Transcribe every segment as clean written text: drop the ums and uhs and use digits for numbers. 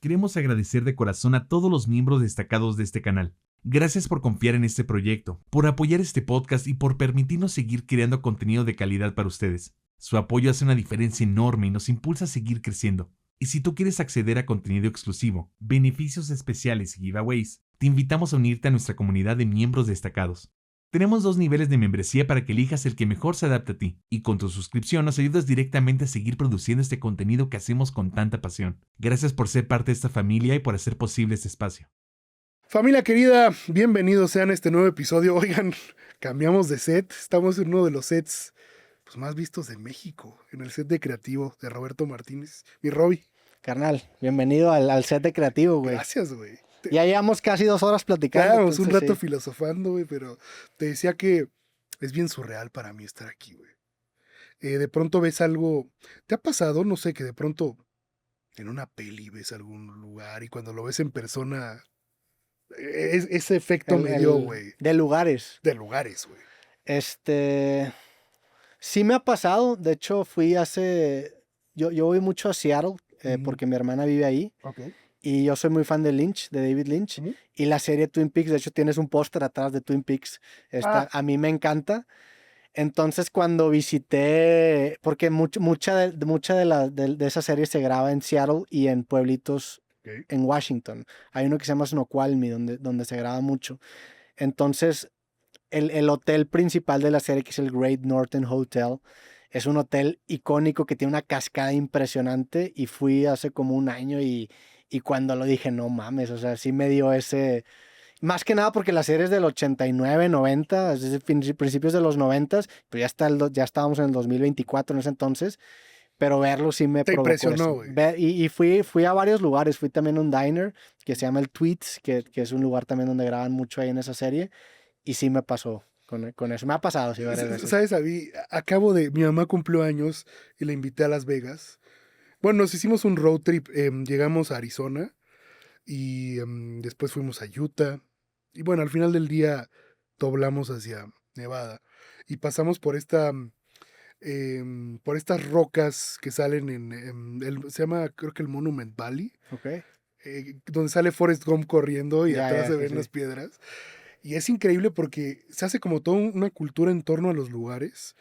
Queremos agradecer de corazón a todos los miembros destacados de este canal. Gracias por confiar en este proyecto, por apoyar este podcast y por permitirnos seguir creando contenido de calidad para ustedes. Su apoyo hace una diferencia enorme y nos impulsa a seguir creciendo. Y si tú quieres acceder a contenido exclusivo, beneficios especiales y giveaways, te invitamos a unirte a nuestra comunidad de miembros destacados. Tenemos 2 niveles de membresía para que elijas el que mejor se adapte a ti, y con tu suscripción nos ayudas directamente a seguir produciendo este contenido que hacemos con tanta pasión. Gracias por ser parte de esta familia y por hacer posible este espacio. Familia querida, bienvenidos sean a este nuevo episodio. Oigan, cambiamos de set, estamos en uno de los sets más vistos de México, en el set de Creativo de Roberto Martínez. Mi Roby. Carnal, bienvenido al set de Creativo, güey. Gracias, güey. Ya llevamos casi 2 horas platicando. Quedábamos un rato sí. filosofando, güey, pero te decía que es bien surreal para mí estar aquí, güey. De pronto ves algo, ¿te ha pasado? No sé, que de pronto en una peli ves algún lugar y cuando lo ves en persona, ese efecto me dio, güey. De lugares. De lugares, güey. Sí me ha pasado. De hecho, yo voy mucho a Seattle porque mi hermana vive ahí. Okay. Y yo soy muy fan de Lynch, de David Lynch. Y la serie Twin Peaks, de hecho, tienes un póster atrás de Twin Peaks. A mí me encanta. Entonces, cuando visité, porque mucha de esa serie se graba en Seattle y en pueblitos en Washington. Hay uno que se llama Snoqualmie, donde se graba mucho. Entonces, el hotel principal de la serie, que es el Great Northern Hotel, es un hotel icónico que tiene una cascada impresionante. Y fui hace como un año y cuando lo dije, no mames, o sea, sí me dio ese... Más que nada porque la serie es del 89, 90, es decir, principios de los 90, pero ya estábamos en el 2024 en ese entonces, pero verlo sí me provocó impresionó, güey. Y fui a varios lugares, fui también a un diner que se llama el Tweets, que es un lugar también donde graban mucho ahí en esa serie, y sí me pasó con eso. Me ha pasado, sí, varias veces. ¿Sabes? Mi mamá cumplió años y la invité a Las Vegas. Bueno, nos hicimos un road trip, llegamos a Arizona y después fuimos a Utah. Y bueno, al final del día doblamos hacia Nevada y pasamos por por estas rocas que salen se llama, creo que el Monument Valley, Okay. donde sale Forrest Gump corriendo y Ya, atrás se sí, ven sí. las piedras. Y es increíble porque se hace como toda una cultura en torno a los lugares.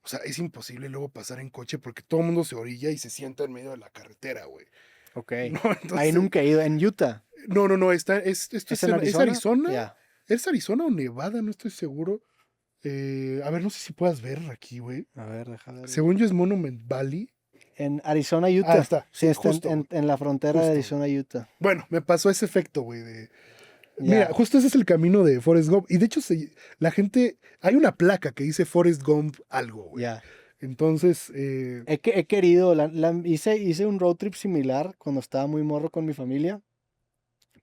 O sea, es imposible luego pasar en coche porque todo el mundo se orilla y se sienta en medio de la carretera, güey. Ok. ¿No? Entonces, Ahí nunca he ido. ¿En Utah? no, esto ¿Es en Arizona? ¿es Arizona? Ya. ¿Es Arizona o Nevada? No estoy seguro. A ver, no sé si puedas ver aquí, güey. A ver, déjame ver. Según yo es Monument Valley. En Arizona, Utah. Está. Sí, está justo, en la frontera justo. de Arizona, Utah. Bueno, me pasó ese efecto, güey, Ya. Mira, justo ese es el camino de Forrest Gump. Y de hecho, la gente... Hay una placa que dice Forrest Gump algo, güey. Ya. Entonces... He querido... hice un road trip similar cuando estaba muy morro con mi familia.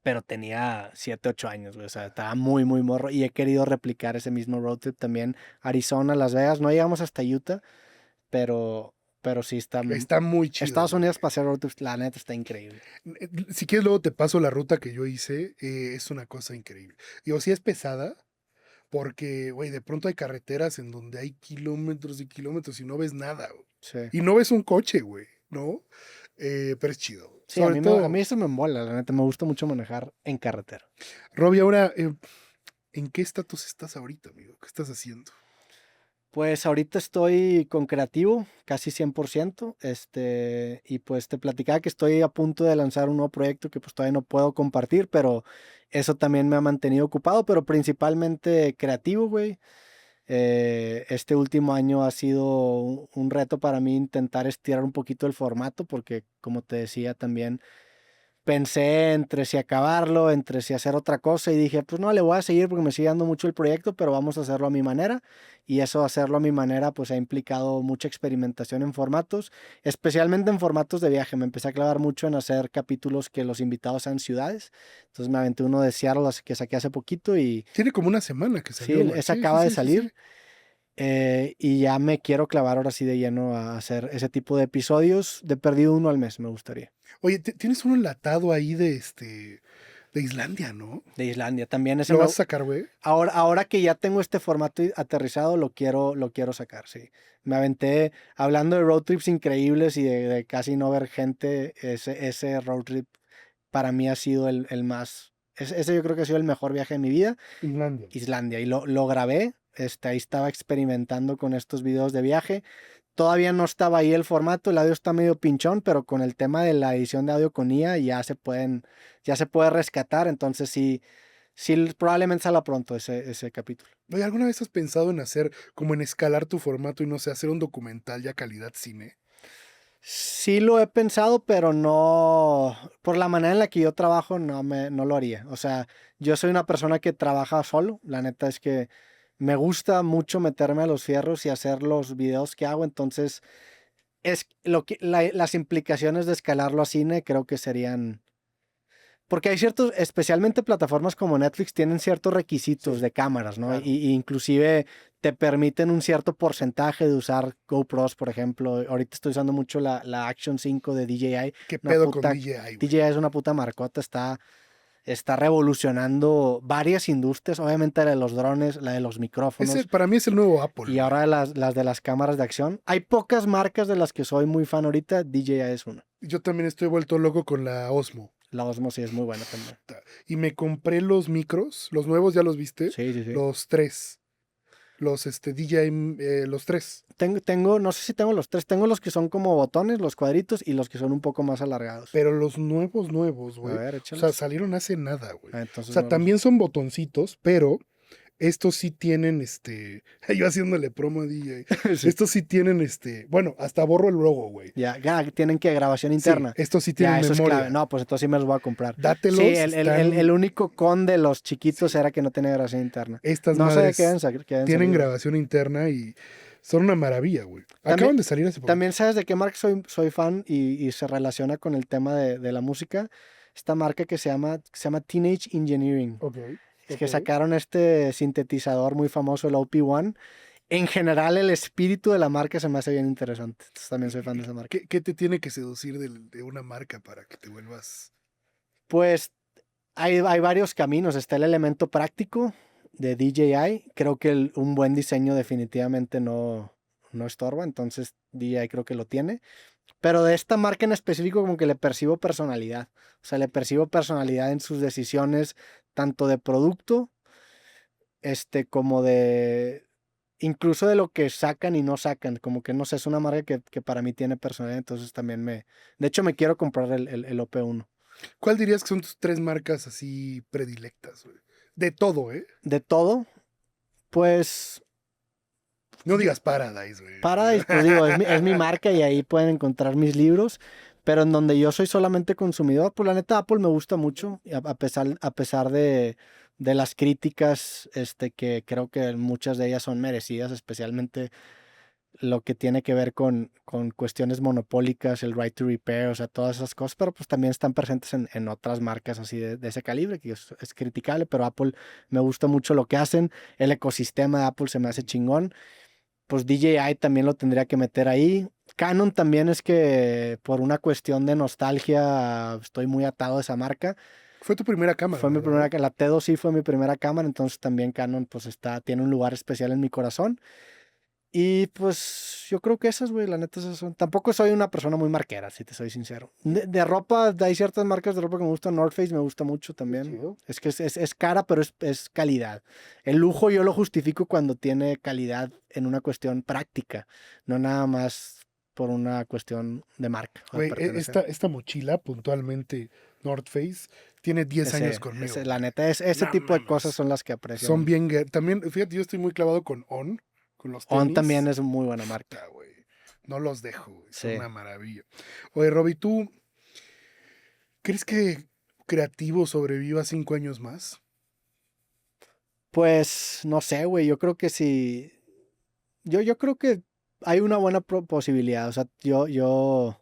Pero tenía 7, 8 años, güey. O sea, estaba muy, muy morro. Y he querido replicar ese mismo road trip también. Arizona, Las Vegas. No llegamos hasta Utah. Pero sí está muy chido. Estados Unidos para hacer road trips, la neta está increíble. Si quieres luego te paso la ruta que yo hice, es una cosa increíble. Digo, sí es pesada, porque, güey, de pronto hay carreteras en donde hay kilómetros y kilómetros y no ves nada, güey. Sí. Y no ves un coche, güey, ¿no? Pero es chido. Sí, a mí eso me embola, la neta, me gusta mucho manejar en carretera. Robbie, ahora, ¿en qué estatus estás ahorita, amigo? ¿Qué estás haciendo? Pues ahorita estoy con Creativo, casi 100%, y pues te platicaba que estoy a punto de lanzar un nuevo proyecto que pues todavía no puedo compartir, pero eso también me ha mantenido ocupado, pero principalmente creativo, güey. Este último año ha sido un reto para mí intentar estirar un poquito el formato, porque como te decía también, pensé entre si acabarlo, entre si hacer otra cosa y dije, pues no, le voy a seguir porque me sigue dando mucho el proyecto, pero vamos a hacerlo a mi manera. Y eso, hacerlo a mi manera, pues ha implicado mucha experimentación en formatos, especialmente en formatos de viaje. Me empecé a clavar mucho en hacer capítulos que los invitados sean ciudades. Entonces me aventé uno de Seattle que saqué hace poquito y... Tiene como una semana que salió. Sí, esa acaba de salir. Y ya me quiero clavar ahora sí de lleno a hacer ese tipo de episodios. De perdido uno al mes, me gustaría. Oye, tienes uno enlatado ahí de Islandia, ¿no? De Islandia también. ¿Lo vas a sacar, güey? Ahora que ya tengo este formato aterrizado, lo quiero sacar, sí. Me aventé, hablando de road trips increíbles y de casi no ver gente, ese road trip para mí ha sido el más... Ese yo creo que ha sido el mejor viaje de mi vida. Islandia. Y lo grabé. Ahí estaba experimentando con estos videos de viaje. Todavía no estaba ahí el formato, el audio está medio pinchón, pero con el tema de la edición de audio con IA ya se puede rescatar, entonces sí, probablemente salga pronto ese capítulo. Oye, ¿alguna vez has pensado en hacer, como en escalar tu formato y no sé, hacer un documental ya calidad cine? Sí lo he pensado, pero no, por la manera en la que yo trabajo, no lo haría. O sea, yo soy una persona que trabaja solo, la neta es que me gusta mucho meterme a los fierros y hacer los videos que hago, entonces es las implicaciones de escalarlo a cine creo que serían... Porque hay ciertos, especialmente plataformas como Netflix, tienen ciertos requisitos de cámaras, ¿no? Claro. Y inclusive te permiten un cierto porcentaje de usar GoPros, por ejemplo. Ahorita estoy usando mucho la Action 5 de DJI. ¿Qué pedo con DJI, güey? DJI es una puta marcota, está revolucionando varias industrias, obviamente la de los drones, la de los micrófonos. Para mí es el nuevo Apple. Y ahora las de las cámaras de acción. Hay pocas marcas de las que soy muy fan ahorita, DJI es una. Yo también estoy vuelto loco con la Osmo. La Osmo sí es muy buena también. Y me compré los micros, los nuevos, ¿ya los viste? Sí. Los 3. Los DJI, los 3. Tengo, no sé si tengo los 3, tengo los que son como botones, los cuadritos, y los que son un poco más alargados. Pero los nuevos, güey. A ver, O échalos. sea, salieron hace nada, güey. Entonces O sea, no también son botoncitos, pero estos sí tienen yo haciéndole promo a DJ. Sí. Estos sí tienen bueno, hasta borro el logo, güey. Ya, tienen que grabación interna. Sí, estos sí tienen eso memoria. es clave. No, pues entonces sí me los voy a comprar. Dátelos. Sí, el único con de los chiquitos era que no tenía grabación interna. Estas no madres sé de qué tienen grabación interna y son una maravilla, güey. Acaban de salir hace poco. También sabes de qué marca soy fan y se relaciona con el tema de la música. Esta marca que se llama Teenage Engineering. Okay. Es que sacaron este sintetizador muy famoso, el OP1. En general, el espíritu de la marca se me hace bien interesante. Entonces, también soy fan de esa marca. ¿Qué te tiene que seducir de una marca para que te vuelvas? Pues hay varios caminos. Está el elemento práctico de DJI. Creo que un buen diseño definitivamente no estorba. Entonces, DJI creo que lo tiene. Pero de esta marca en específico como que le percibo personalidad. O sea, le percibo personalidad en sus decisiones, tanto de producto, como de... Incluso de lo que sacan y no sacan. Como que no sé, es una marca que para mí tiene personalidad. Entonces también De hecho, me quiero comprar el OP1. ¿Cuál dirías que son tus 3 marcas así predilectas, güey? De todo, ¿eh? De todo, pues... No digas Paradise, güey. Paradise, pues digo, es mi marca y ahí pueden encontrar mis libros, pero en donde yo soy solamente consumidor, pues la neta Apple me gusta mucho, a pesar de las críticas, que creo que muchas de ellas son merecidas, especialmente lo que tiene que ver con cuestiones monopólicas, el right to repair, o sea, todas esas cosas, pero pues también están presentes en otras marcas así de ese calibre, que es criticable, pero Apple me gusta mucho lo que hacen, el ecosistema de Apple se me hace chingón. Pues DJI también lo tendría que meter ahí. Canon también es que por una cuestión de nostalgia estoy muy atado a esa marca. Fue tu primera cámara. Fue mi primera, la T2 sí fue mi primera cámara, entonces también Canon pues tiene un lugar especial en mi corazón. Y pues yo creo que esas, güey, la neta esas son. Tampoco soy una persona muy marquera, si te soy sincero. De ropa, hay ciertas marcas de ropa que me gustan. North Face me gusta mucho también. Es que es cara, pero es calidad. El lujo yo lo justifico cuando tiene calidad en una cuestión práctica, no nada más por una cuestión de marca. Güey, esta mochila, puntualmente North Face, tiene 10 años conmigo. La neta, ese tipo de cosas son las que aprecio. Son bien... También, fíjate, yo estoy muy clavado con On. Con los tenis. On también es muy buena marca. Güey. No los dejo, güey. Son Sí. una maravilla. Oye, Robbie, ¿tú crees que Creativo sobreviva 5 años más? Pues no sé, güey. Yo creo que sí. Yo creo que hay una buena posibilidad. O sea, yo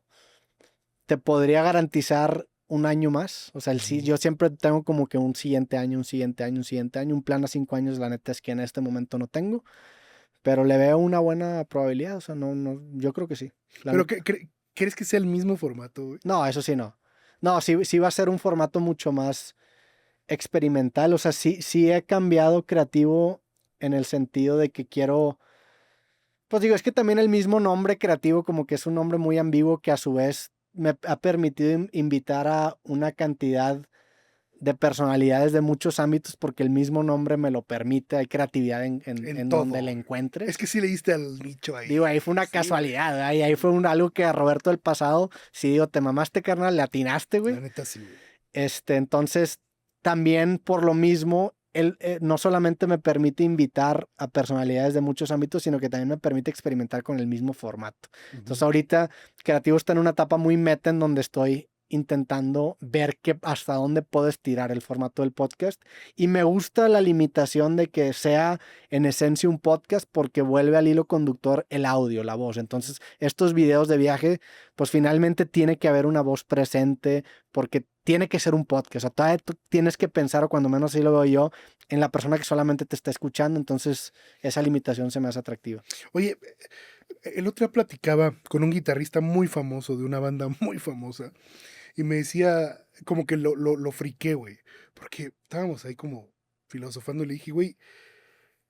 te podría garantizar un año más. O sea, yo siempre tengo como que un siguiente año. Un plan a 5 años, la neta es que en este momento no tengo. Pero le veo una buena probabilidad, o sea, no, yo creo que sí. ¿Pero crees que sea el mismo formato, güey? No, eso sí no. No, sí va a ser un formato mucho más experimental, o sea, sí he cambiado creativo en el sentido de que quiero, pues digo, es que también el mismo nombre creativo como que es un nombre muy ambiguo que a su vez me ha permitido invitar a una cantidad de personalidades de muchos ámbitos porque el mismo nombre me lo permite. Hay creatividad en todo, donde la encuentres. Es que sí le diste al nicho ahí. Digo, ahí fue una casualidad, ¿verdad? Y ahí fue algo que a Roberto del pasado, sí digo, te mamaste, carnal, le atinaste, güey. La neta sí, güey. Entonces, también por lo mismo, él no solamente me permite invitar a personalidades de muchos ámbitos, sino que también me permite experimentar con el mismo formato. Entonces, ahorita Creativo está en una etapa muy meta en donde estoy intentando ver hasta dónde puedo estirar el formato del podcast, y me gusta la limitación de que sea en esencia un podcast porque vuelve al hilo conductor el audio, la voz. Entonces estos videos de viaje, pues finalmente tiene que haber una voz presente porque tiene que ser un podcast. O sea, todavía tú tienes que pensar, o cuando menos así lo veo yo, en la persona que solamente te está escuchando. Entonces esa limitación se me hace atractiva. Oye, el otro día platicaba con un guitarrista muy famoso de una banda muy famosa y me decía, como que lo friqué, güey, porque estábamos ahí como filosofando y le dije, güey,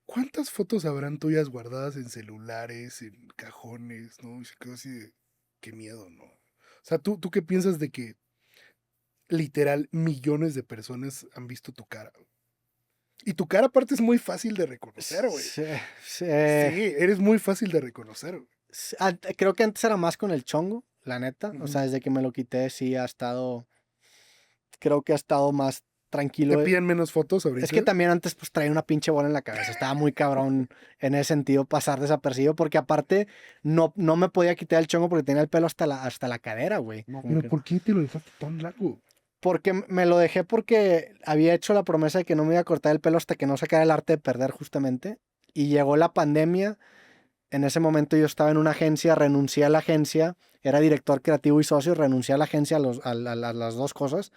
¿cuántas fotos habrán tuyas guardadas en celulares, en cajones, no? Y se quedó así de, qué miedo, ¿no? O sea, ¿tú qué piensas de que literal millones de personas han visto tu cara? Y tu cara aparte es muy fácil de reconocer, güey. Sí, eres muy fácil de reconocer, güey. Creo que antes era más con el chongo, la neta. O sea, desde que me lo quité, sí creo que ha estado más tranquilo. ¿Te piden menos fotos ahorita? Es que también antes pues traía una pinche bola en la cabeza. Estaba muy cabrón en ese sentido pasar desapercibido, porque aparte no me podía quitar el chongo porque tenía el pelo hasta la cadera, güey. No, pero ¿por qué te lo dejaste tan largo? Porque me lo dejé porque había hecho la promesa de que no me iba a cortar el pelo hasta que no sacara el arte de perder, justamente. Y llegó la pandemia. En ese momento yo estaba en una agencia, renuncié a la agencia, era director creativo y socio, renuncié a la agencia a las dos cosas.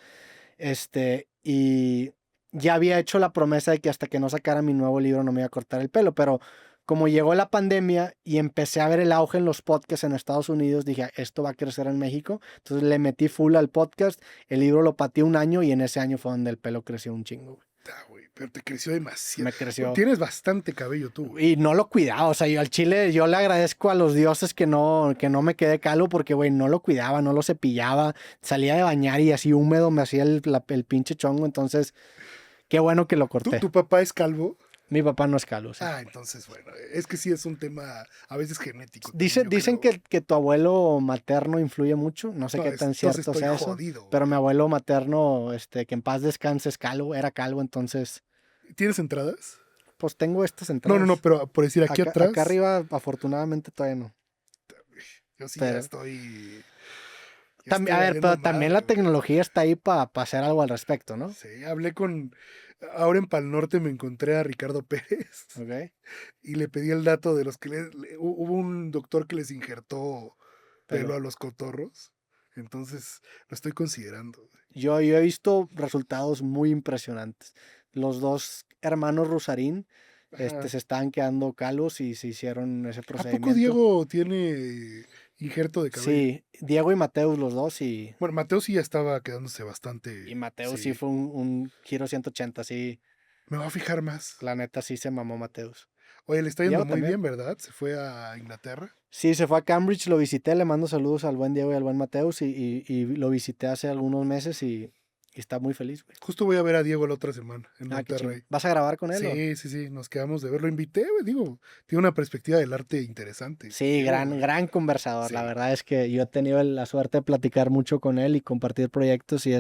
Y ya había hecho la promesa de que hasta que no sacara mi nuevo libro no me iba a cortar el pelo, pero como llegó la pandemia y empecé a ver el auge en los podcasts en Estados Unidos, dije, esto va a crecer en México. Entonces le metí full al podcast, el libro lo pateé un año y en ese año fue donde el pelo creció un chingo, güey. Güey, pero te creció demasiado. Me creció. Tienes bastante cabello tú, güey. Y no lo cuidaba, o sea, yo al chile, yo le agradezco a los dioses que no me quedé calvo porque, güey, no lo cuidaba, no lo cepillaba, salía de bañar y así húmedo me hacía el pinche chongo. Entonces, qué bueno que lo corté. ¿Tu papá es calvo? Mi papá no es calvo, sí. Entonces, bueno, es que sí es un tema a veces genético. Dicen que tu abuelo materno influye mucho, no sé qué tan cierto sea eso, jodido, pero mi abuelo materno, que en paz descanse, es calvo, era calvo. Entonces, ¿tienes entradas? pues tengo estas entradas. No, pero por decir aquí atrás. Acá arriba, afortunadamente, todavía no. Yo sí ya estoy. A ver, pero también la tecnología está ahí para hacer algo al respecto, ¿no? Sí, hablé ahora en Pal Norte me encontré a Ricardo Pérez. Ok. Y le pedí el dato de los que hubo un doctor que les injertó pelo a los cotorros. Entonces lo estoy considerando. Yo he visto resultados muy impresionantes. Los dos hermanos Rusarín se estaban quedando calvos y se hicieron ese procedimiento. ¿A poco Diego tiene injerto de cabello? Sí, Diego y Mateus, los dos. Bueno, Mateus sí ya estaba quedándose bastante. Y Mateus sí fue un giro 180, sí. Me va a fijar más. La neta sí se mamó Mateus. Oye, le está yendo muy bien, ¿verdad? Se fue a Inglaterra. Sí, se fue a Cambridge, lo visité, le mando saludos al buen Diego y al buen Mateus y lo visité hace algunos meses y está muy feliz, güey. Justo voy a ver a Diego la otra semana en Monterrey. ¿Vas a grabar con él? Sí, nos quedamos de ver. Lo invité, güey, digo, tiene una perspectiva del arte interesante. Sí, gran conversador. Sí. La verdad es que yo he tenido la suerte de platicar mucho con él y compartir proyectos y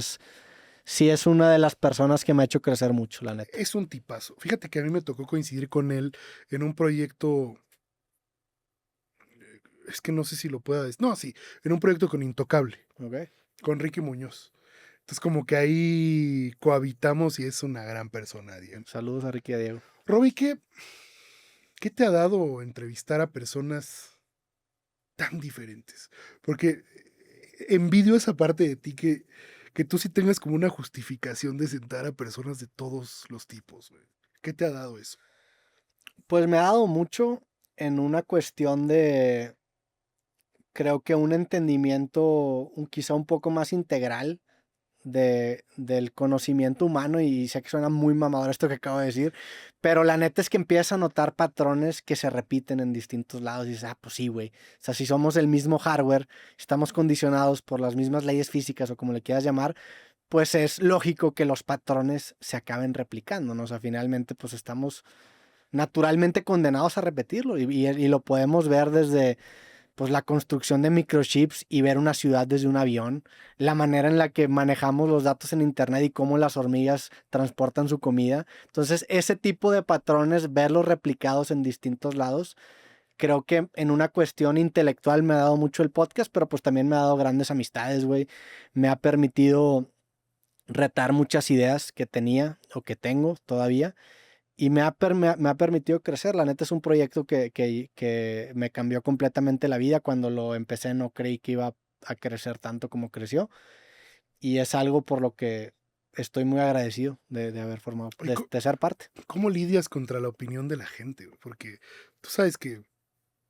sí es una de las personas que me ha hecho crecer mucho, la neta. Es un tipazo. Fíjate que a mí me tocó coincidir con él en un proyecto. Es que no sé si lo pueda decir. No, sí, en un proyecto con Intocable. Okay. Con Ricky Muñoz. Entonces, como que ahí cohabitamos y es una gran persona, Diego. Saludos a Ricky y a Diego. Roby, ¿qué te ha dado entrevistar a personas tan diferentes? Porque envidio esa parte de ti que tú sí tengas como una justificación de sentar a personas de todos los tipos, güey. ¿Qué te ha dado eso? Pues me ha dado mucho en una cuestión de, creo que un entendimiento quizá un poco más integral del conocimiento humano, y sé que suena muy mamador esto que acabo de decir, pero la neta es que empiezas a notar patrones que se repiten en distintos lados y dices, pues sí, güey. O sea, si somos el mismo hardware, estamos condicionados por las mismas leyes físicas o como le quieras llamar, pues es lógico que los patrones se acaben replicando, ¿no? O sea, finalmente pues estamos naturalmente condenados a repetirlo y lo podemos ver desde pues la construcción de microchips y ver una ciudad desde un avión, la manera en la que manejamos los datos en internet y cómo las hormigas transportan su comida. Entonces, ese tipo de patrones, verlos replicados en distintos lados, creo que en una cuestión intelectual me ha dado mucho el podcast, pero pues también me ha dado grandes amistades, güey. Me ha permitido retar muchas ideas que tenía o que tengo todavía. Y me ha permitido crecer. La neta es un proyecto que me cambió completamente la vida. Cuando lo empecé no creí que iba a crecer tanto como creció. Y es algo por lo que estoy muy agradecido de haber formado, de ser parte. ¿Cómo lidias contra la opinión de la gente? Porque tú sabes que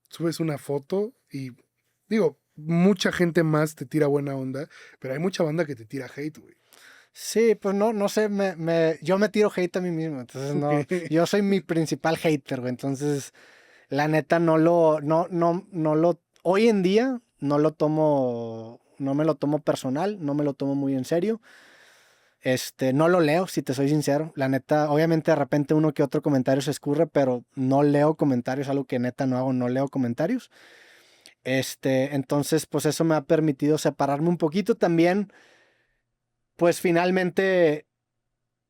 subes una foto y, digo, mucha gente más te tira buena onda, pero hay mucha banda que te tira hate, güey. Sí, pues no sé, yo me tiro hate a mí mismo, entonces no, yo soy mi principal hater, güey, entonces la neta no lo, hoy en día no me lo tomo personal, no me lo tomo muy en serio, no lo leo, si te soy sincero, la neta, obviamente de repente uno que otro comentario se escurre, pero no leo comentarios, algo que neta no hago, no leo comentarios, entonces pues eso me ha permitido separarme un poquito también. Pues finalmente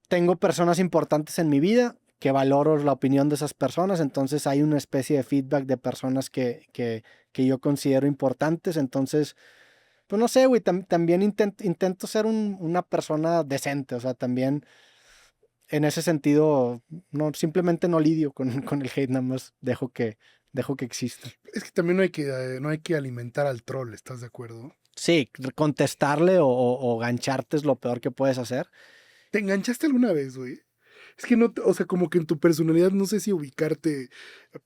tengo personas importantes en mi vida que valoro la opinión de esas personas, entonces hay una especie de feedback de personas que yo considero importantes, entonces, pues no sé, güey, también intento ser una persona decente, o sea, también en ese sentido, simplemente no lidio con el hate, nada más dejo que exista. Es que también no hay que alimentar al troll, ¿estás de acuerdo? Sí, contestarle o gancharte es lo peor que puedes hacer. ¿Te enganchaste alguna vez, güey? Es que no, o sea, como que en tu personalidad no sé si ubicarte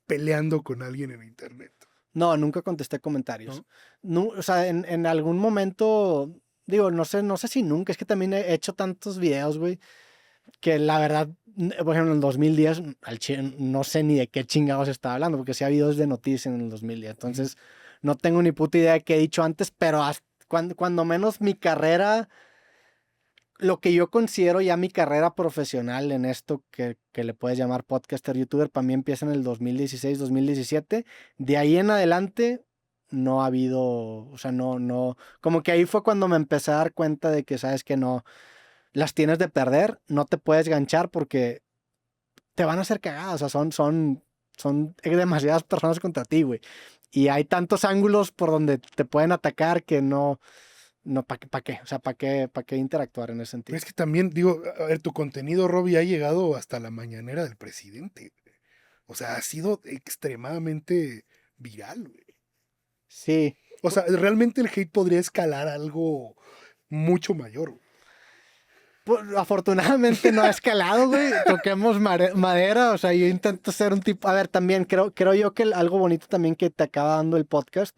peleando con alguien en internet. No, nunca contesté comentarios. ¿No? O sea, en algún momento, digo, no sé si nunca, es que también he hecho tantos videos, güey, que la verdad, por ejemplo, en el 2010, no sé ni de qué chingados estaba hablando, porque sí ha habido de noticias en el 2010. Entonces, no tengo ni puta idea de qué he dicho antes, pero cuando menos mi carrera, lo que yo considero ya mi carrera profesional en esto que le puedes llamar podcaster, youtuber, para mí empieza en el 2016, 2017. De ahí en adelante no ha habido, o sea, no, como que ahí fue cuando me empecé a dar cuenta de que sabes que no, las tienes de perder, no te puedes ganchar porque te van a hacer cagadas, o sea, son demasiadas personas contra ti, güey. Y hay tantos ángulos por donde te pueden atacar que no, ¿para qué? O sea, ¿para qué interactuar en ese sentido? Pero es que también, digo, a ver, tu contenido, Robbie, ha llegado hasta la mañanera del presidente. O sea, ha sido extremadamente viral, güey. Sí. O sea, realmente el hate podría escalar a algo mucho mayor, güey. Pues, afortunadamente no ha escalado, güey. Toquemos madera. O sea, yo intento ser un tipo. A ver, también creo yo que algo bonito también que te acaba dando el podcast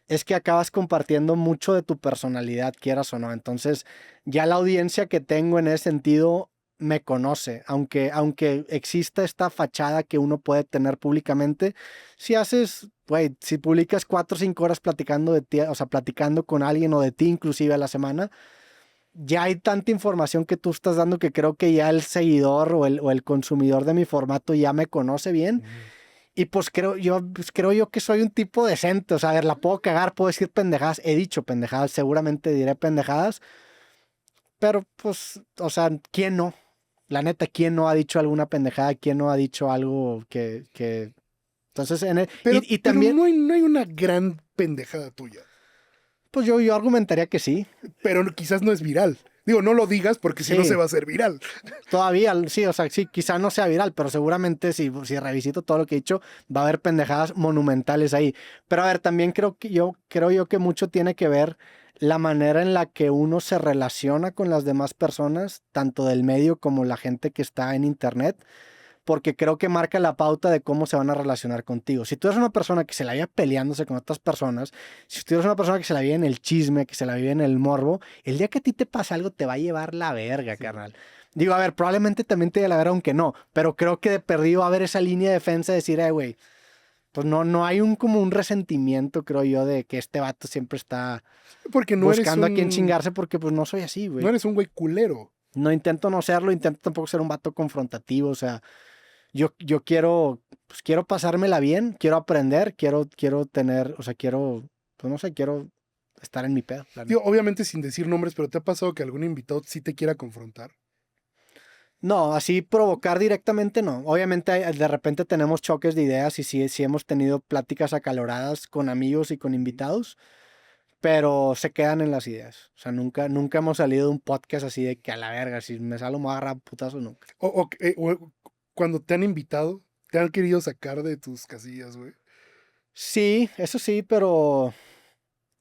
es que acabas compartiendo mucho de tu personalidad, quieras o no. Entonces, ya la audiencia que tengo en ese sentido me conoce. Aunque exista esta fachada que uno puede tener públicamente, si haces, güey, si publicas 4 o 5 horas platicando de ti, o sea, platicando con alguien o de ti inclusive a la semana, ya hay tanta información que tú estás dando que creo que ya el seguidor o el consumidor de mi formato ya me conoce bien. Y pues creo yo que soy un tipo decente. O sea, a ver, la puedo cagar, puedo decir pendejadas. He dicho pendejadas, seguramente diré pendejadas. Pero pues, o sea, ¿quién no? La neta, ¿quién no ha dicho alguna pendejada? ¿Quién no ha dicho algo que... Entonces, Pero, y también... Pero no hay una gran pendejada tuya. Pues yo argumentaría que sí. Pero quizás no es viral. Digo, no lo digas porque si no se va a hacer viral. Todavía, sí, o sea, sí, quizá no sea viral, pero seguramente si revisito todo lo que he dicho, va a haber pendejadas monumentales ahí. Pero a ver, también creo yo que mucho tiene que ver la manera en la que uno se relaciona con las demás personas, tanto del medio como la gente que está en internet. porque creo que marca la pauta de cómo se van a relacionar contigo. Si tú eres una persona que se la vive peleándose con otras personas, si tú eres una persona que se la vive en el chisme, que se la vive en el morbo, el día que a ti te pasa algo te va a llevar la verga, Sí. carnal. Digo, a ver, probablemente también te lleve la verga, aunque no, pero creo que de perdido va a haber esa línea de defensa de decir, güey, pues no hay como un resentimiento, creo yo, de que este vato siempre está Porque buscando a quién chingarse, porque pues no soy así, güey. no eres un güey culero. No intento no serlo, intento tampoco ser un vato confrontativo, o sea, yo pues quiero pasármela bien, quiero aprender, quiero tener, o sea, pues no sé, quiero estar en mi pedo. Digo, obviamente sin decir nombres, pero ¿te ha pasado que algún invitado sí te quiera confrontar? No, así provocar directamente no. Obviamente de repente tenemos choques de ideas y sí hemos tenido pláticas acaloradas con amigos y con invitados, pero se quedan en las ideas. O sea, nunca hemos salido de un podcast así de que a la verga, si me salgo me voy a agarrar a putazo, nunca. O cuando te han invitado, te han querido sacar de tus casillas, güey. Sí, eso sí, pero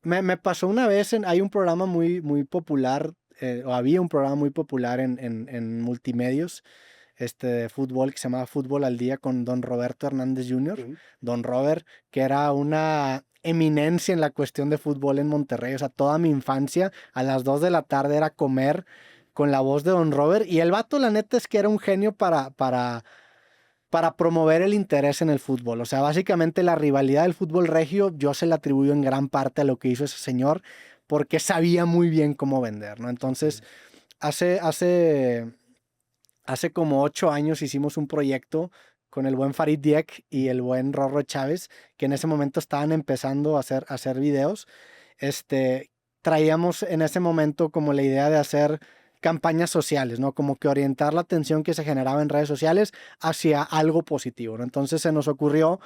me pasó una vez, hay un programa muy popular, o había un programa muy popular en multimedios, de fútbol, que se llamaba Fútbol al Día, con don Roberto Hernández Jr., Sí. don Robert, que era una eminencia en la cuestión de fútbol en Monterrey. O sea, toda mi infancia a las 2 de la tarde era comer con la voz de don Robert, y el vato, la neta, es que era un genio para promover el interés en el fútbol. O sea, básicamente la rivalidad del fútbol regio yo se la atribuyo en gran parte a lo que hizo ese señor, porque sabía muy bien cómo vender, ¿no? Entonces, hace como 8 años hicimos un proyecto con el buen Farid Diek y el buen Rorro Chávez, que en ese momento estaban empezando a hacer videos. Traíamos en ese momento como la idea de hacer campañas sociales, ¿no? Como que orientar la atención que se generaba en redes sociales hacia algo positivo, ¿no? Entonces se nos ocurrió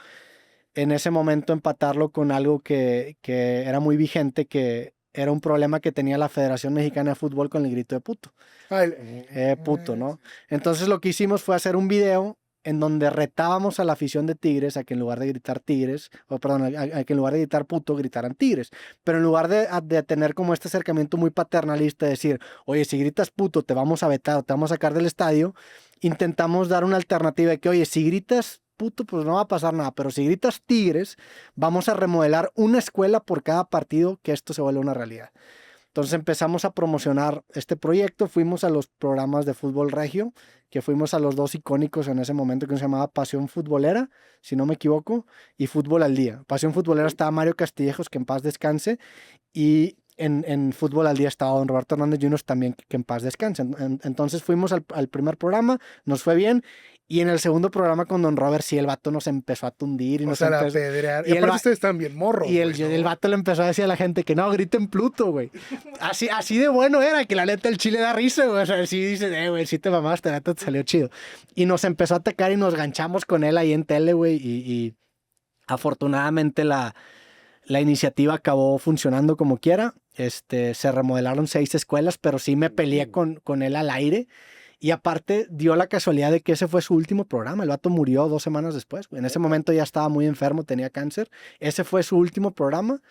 en ese momento empatarlo con algo que era muy vigente, que era un problema que tenía la Federación Mexicana de Fútbol con el grito de puto. Ah, Puto, ¿no? Entonces lo que hicimos fue hacer un video en donde retábamos a la afición de Tigres a que en lugar de gritar Tigres, o perdón, a que en lugar de gritar puto, gritaran Tigres. Pero en lugar de tener como este acercamiento muy paternalista, de decir, oye, si gritas puto, te vamos a vetar o te vamos a sacar del estadio, intentamos dar una alternativa de que, oye, si gritas puto, pues no va a pasar nada, pero si gritas Tigres, vamos a remodelar una escuela por cada partido, que esto se vuelva una realidad. Entonces empezamos a promocionar este proyecto, fuimos a los programas de fútbol regio, que fuimos a los dos icónicos en ese momento, que se llamaba Pasión Futbolera, si no me equivoco, y Fútbol al Día. Pasión Futbolera estaba Mario Castillejos, que en paz descanse, y en Fútbol al Día estaba don Roberto Hernández Jr. también, que en paz descanse. Entonces fuimos al primer programa, nos fue bien, y en el segundo programa con don Robert, sí, el vato nos empezó a tundir y nos la empezó... pedrear. Y aparte ustedes están bien morros, Y güey, ¿no? el vato le empezó a decir a la gente que no, griten Pluto, güey. Así de bueno era, que la neta el chile da risa, güey. O sea, sí dices, güey, sí te mamaste, la neta te salió chido. Y nos empezó a atacar y nos ganchamos con él ahí en tele, güey. Y afortunadamente la iniciativa acabó funcionando como quiera. Se remodelaron 6 escuelas, pero sí me peleé con él al aire. Y aparte dio la casualidad de que ese fue su último programa. El vato murió 2 semanas después. En ese momento ya estaba muy enfermo, tenía cáncer. Ese fue su último programa.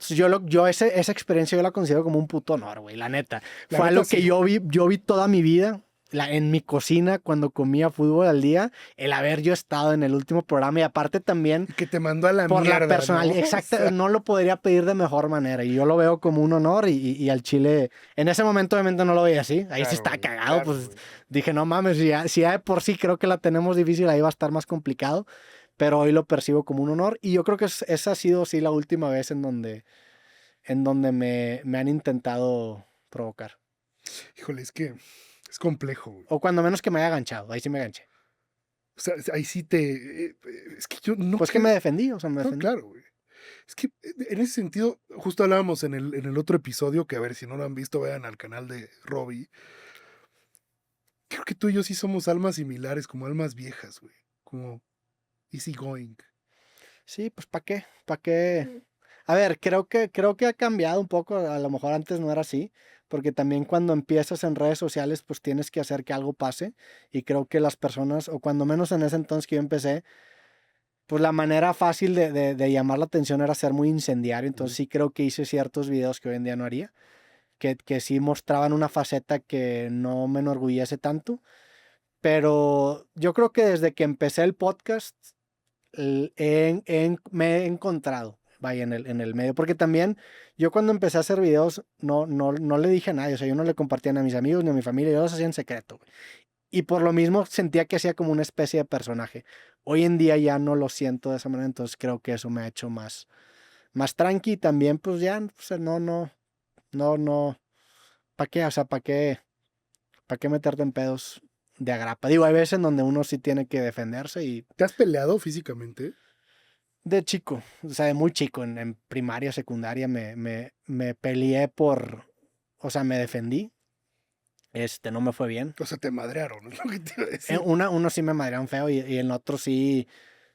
Entonces esa experiencia yo la considero como un puto honor, güey, la neta. Fue algo que yo vi toda mi vida. En mi cocina cuando comía Fútbol al Día, el haber yo estado en el último programa, y aparte también que te mandó a la por mierda, la personalidad, ¿no? exacto, O sea, no lo podría pedir de mejor manera, y yo lo veo como un honor, y al Chile, en ese momento obviamente no lo veía así, ahí sí está güey, cagado, claro, pues güey. dije, no mames, si ya de por sí creo que la tenemos difícil, ahí va a estar más complicado, pero hoy lo percibo como un honor, y yo creo que esa ha sido sí la última vez en donde me han intentado provocar. Híjole, es que es complejo, güey. O cuando menos que me haya ganchado, ahí sí me ganché. O sea, ahí sí es que yo no Pues que me defendí, o sea, me No, defendí. claro, güey. Es que en ese sentido, justo hablábamos en el otro episodio, que a ver, si no lo han visto, vayan al canal de Robbie. Creo que tú y yo sí somos almas similares, como almas viejas, güey. Como easy going. Sí, pues ¿para qué? ¿Para qué? A ver, creo que ha cambiado un poco, a lo mejor antes no era así, porque también cuando empiezas en redes sociales, pues tienes que hacer que algo pase, y creo que las personas, o cuando menos en ese entonces que yo empecé, pues la manera fácil de llamar la atención era ser muy incendiario, entonces sí creo que hice ciertos videos que hoy en día no haría, que sí mostraban una faceta que no me enorgullece tanto, Pero yo creo que desde que empecé el podcast me he encontrado, vaya, en el medio. Porque también yo cuando empecé a hacer videos no le dije a nadie. O sea, yo no le compartía ni a mis amigos ni a mi familia. Yo los hacía en secreto, güey. Y por lo mismo sentía que hacía como una especie de personaje. Hoy en día ya no lo siento de esa manera. Entonces creo que eso me ha hecho más tranqui. Y también pues ya, o sea, no. ¿Para qué? O sea, ¿para qué meterte en pedos de agrapa? Digo, hay veces en donde uno sí tiene que defenderse y ¿Te has peleado físicamente? de chico, o sea, de muy chico, en primaria, secundaria, me peleé o sea, me defendí. No me fue bien. O sea, te madrearon, es lo que te iba a decir. Uno sí me madrearon feo y el otro sí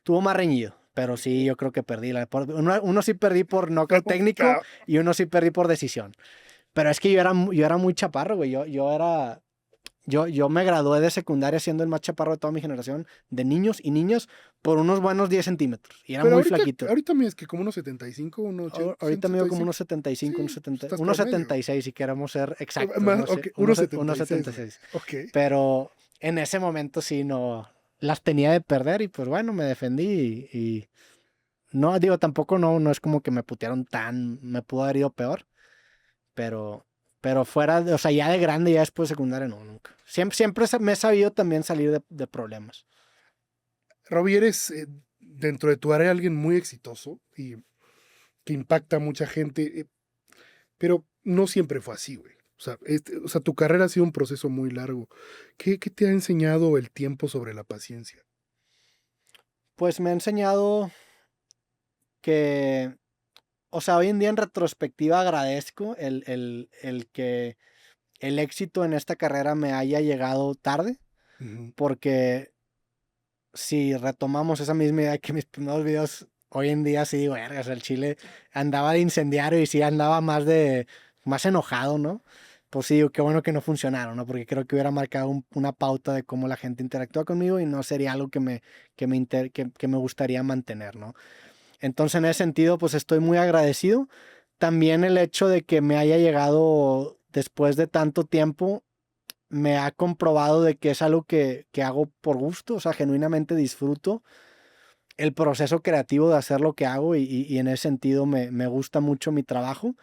tuvo más reñido. Pero sí, yo creo que perdí. Uno sí perdí por knockout técnico y uno sí perdí por decisión. Pero es que yo era muy chaparro, güey. Yo me gradué de secundaria siendo el más chaparro de toda mi generación, de niños y niñas, por unos buenos 10 centímetros. Y era Pero muy flaquito. ahorita me es que como unos 75, unos 80. Ahorita mido como unos 75, Sí, unos 70, estás unos promedio. 76, si queremos ser exactos. Okay, Unos 1.76. 76. Ok. Pero en ese momento sí no las tenía de perder y pues bueno, me defendí y no, digo, tampoco no es como que me putearon me pudo haber ido peor, pero o sea, ya de grande, ya después de secundaria, no, nunca. Siempre me he sabido también salir de problemas. Robbie, eres dentro de tu área alguien muy exitoso y que impacta a mucha gente, pero no siempre fue así, güey. O sea, tu carrera ha sido un proceso muy largo. ¿Qué te ha enseñado el tiempo sobre la paciencia? Pues me ha enseñado que, o sea, hoy en día en retrospectiva agradezco el que el éxito en esta carrera me haya llegado tarde, Ujú. porque si retomamos esa misma idea que mis primeros videos, hoy en día sí digo, vergas, el chile andaba de incendiario y sí andaba más enojado, ¿no? Pues sí, digo, qué bueno que no funcionaron, ¿no? Porque creo que hubiera marcado una pauta de cómo la gente interactúa conmigo y no sería algo que me gustaría mantener, ¿no? Entonces, en ese sentido, pues estoy muy agradecido. También el hecho de que me haya llegado después de tanto tiempo me ha comprobado de que es algo que hago por gusto, o sea, genuinamente disfruto el proceso creativo de hacer lo que hago y en ese sentido me gusta mucho mi trabajo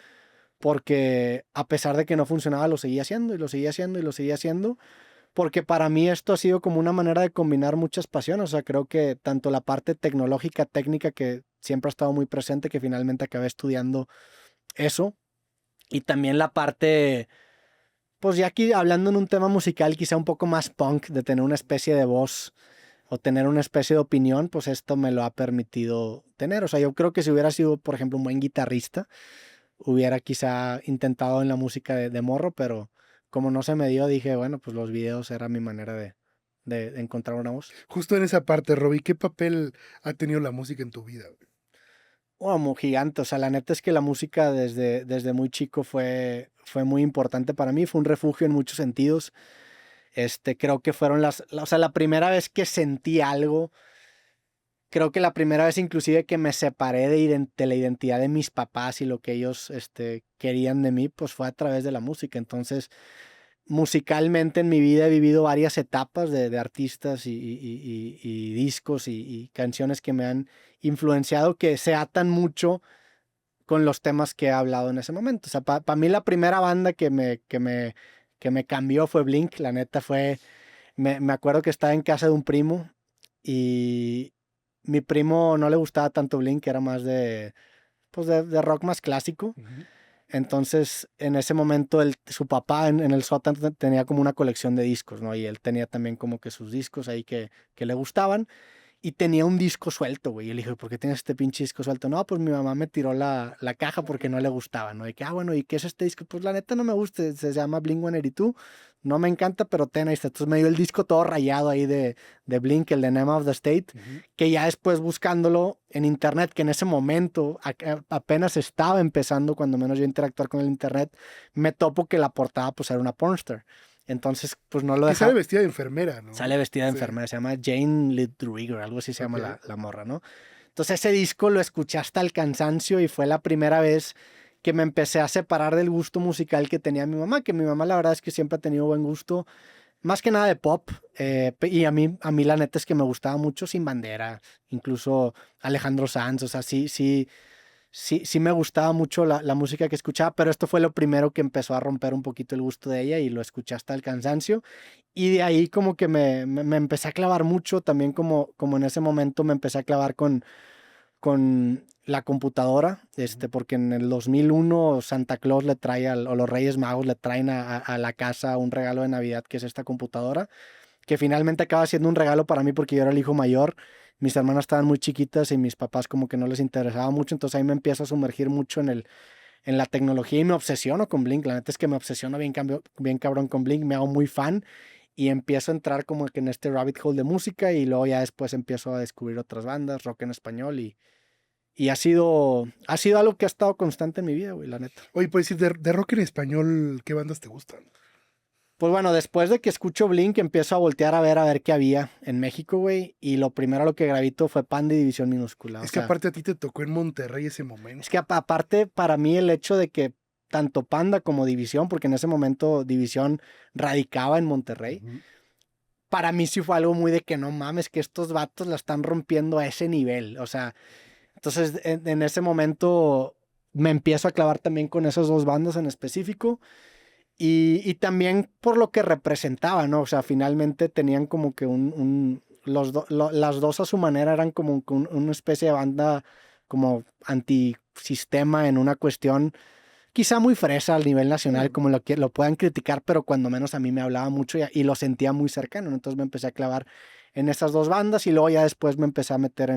porque a pesar de que no funcionaba lo seguía haciendo y lo seguía haciendo y lo seguía haciendo porque para mí esto ha sido como una manera de combinar muchas pasiones, o sea, creo que tanto la parte tecnológica, técnica que siempre ha estado muy presente, que finalmente acabé estudiando eso, y también la parte, pues ya aquí hablando en un tema musical quizá un poco más punk, de tener una especie de voz o tener una especie de opinión, pues esto me lo ha permitido tener. O sea, yo creo que si hubiera sido, por ejemplo, un buen guitarrista, hubiera quizá intentado en la música de morro, pero como no se me dio, dije, bueno, pues los videos era mi manera de encontrar una voz. Justo en esa parte, Robbie, ¿qué papel ha tenido la música en tu vida, güey? Como gigante, o sea, la neta es que la música desde muy chico fue muy importante para mí, fue un refugio en muchos sentidos. Creo que fueron o sea, la primera vez que sentí algo, creo que la primera vez inclusive que me separé de la identidad de mis papás y lo que ellos querían de mí, pues fue a través de la música. Entonces, musicalmente en mi vida he vivido varias etapas de artistas y discos y canciones que me han influenciado, que se atan mucho con los temas que he hablado en ese momento. O sea, para mí la primera banda que me cambió fue Blink. La neta me acuerdo que estaba en casa de un primo y mi primo no le gustaba tanto Blink, era más pues de rock más clásico. Ujú. Entonces, en ese momento, su papá en el sótano tenía como una colección de discos, ¿no? Y él tenía también como que sus discos ahí que le gustaban. Y tenía un disco suelto, güey. Y le dije, ¿por qué tienes este pinche disco suelto? No, pues mi mamá me tiró la caja porque no le gustaba, ¿no? Y que, bueno, ¿y qué es este disco? Pues la neta no me gusta, se llama Blink-182. No me encanta, pero ten ahí está. Entonces me dio el disco todo rayado ahí de Blink, el de Name of the State, Ujú. que ya después buscándolo en internet, que en ese momento apenas estaba empezando, cuando menos yo interactuar con el internet, me topo que la portada pues era una pornstar. Entonces, pues no lo Que sale dejaba. vestida de enfermera, ¿no? Sale vestida de Sí. enfermera, se llama Jane Lidrigger, algo así se llama Ok. la morra, ¿no? Entonces ese disco lo escuché hasta el cansancio y fue la primera vez que me empecé a separar del gusto musical que tenía mi mamá, que mi mamá la verdad es que siempre ha tenido buen gusto Más que nada de pop, y a mí la neta es que me gustaba mucho Sin Bandera, incluso Alejandro Sanz, o sea, sí me gustaba mucho la música que escuchaba, pero esto fue lo primero que empezó a romper un poquito el gusto de ella y lo escuché hasta el cansancio, y de ahí como que me empecé a clavar mucho, también como en ese momento me empecé a clavar con la computadora, porque en el 2001 Santa Claus le trae, o los Reyes Magos le traen a la casa un regalo de Navidad que es esta computadora, que finalmente acaba siendo un regalo para mí porque yo era el hijo mayor, mis hermanas estaban muy chiquitas y mis papás como que no les interesaba mucho, entonces ahí me empiezo a sumergir mucho en la tecnología y me obsesiono con Blink, la neta es que me obsesiono bien cabrón con Blink, me hago muy fan y empiezo a entrar como que en este rabbit hole de música y luego ya después empiezo a descubrir otras bandas, rock en español y ha sido algo que ha estado constante en mi vida, güey, la neta. Oye, puedes decir, de rock en español, ¿qué bandas te gustan? Pues bueno, después de que escucho Blink, empiezo a voltear a ver qué había en México, güey. Y lo primero a lo que gravito fue Panda y División Minúscula. Es que aparte a ti te tocó en Monterrey ese momento. Es que aparte para mí el hecho de que tanto Panda como División, porque en ese momento División radicaba en Monterrey, para mí sí fue algo muy de que no mames, que estos vatos la están rompiendo a ese nivel. O sea, entonces en ese momento me empiezo a clavar también con esas dos bandas en específico. Y también por lo que representaba, ¿no? O sea, finalmente tenían como que las dos a su manera eran como una especie de banda como antisistema en una cuestión quizá muy fresa al nivel nacional, como lo puedan criticar, pero cuando menos a mí me hablaba mucho y lo sentía muy cercano, ¿no? Entonces me empecé a clavar en esas dos bandas y luego ya después me empecé a meter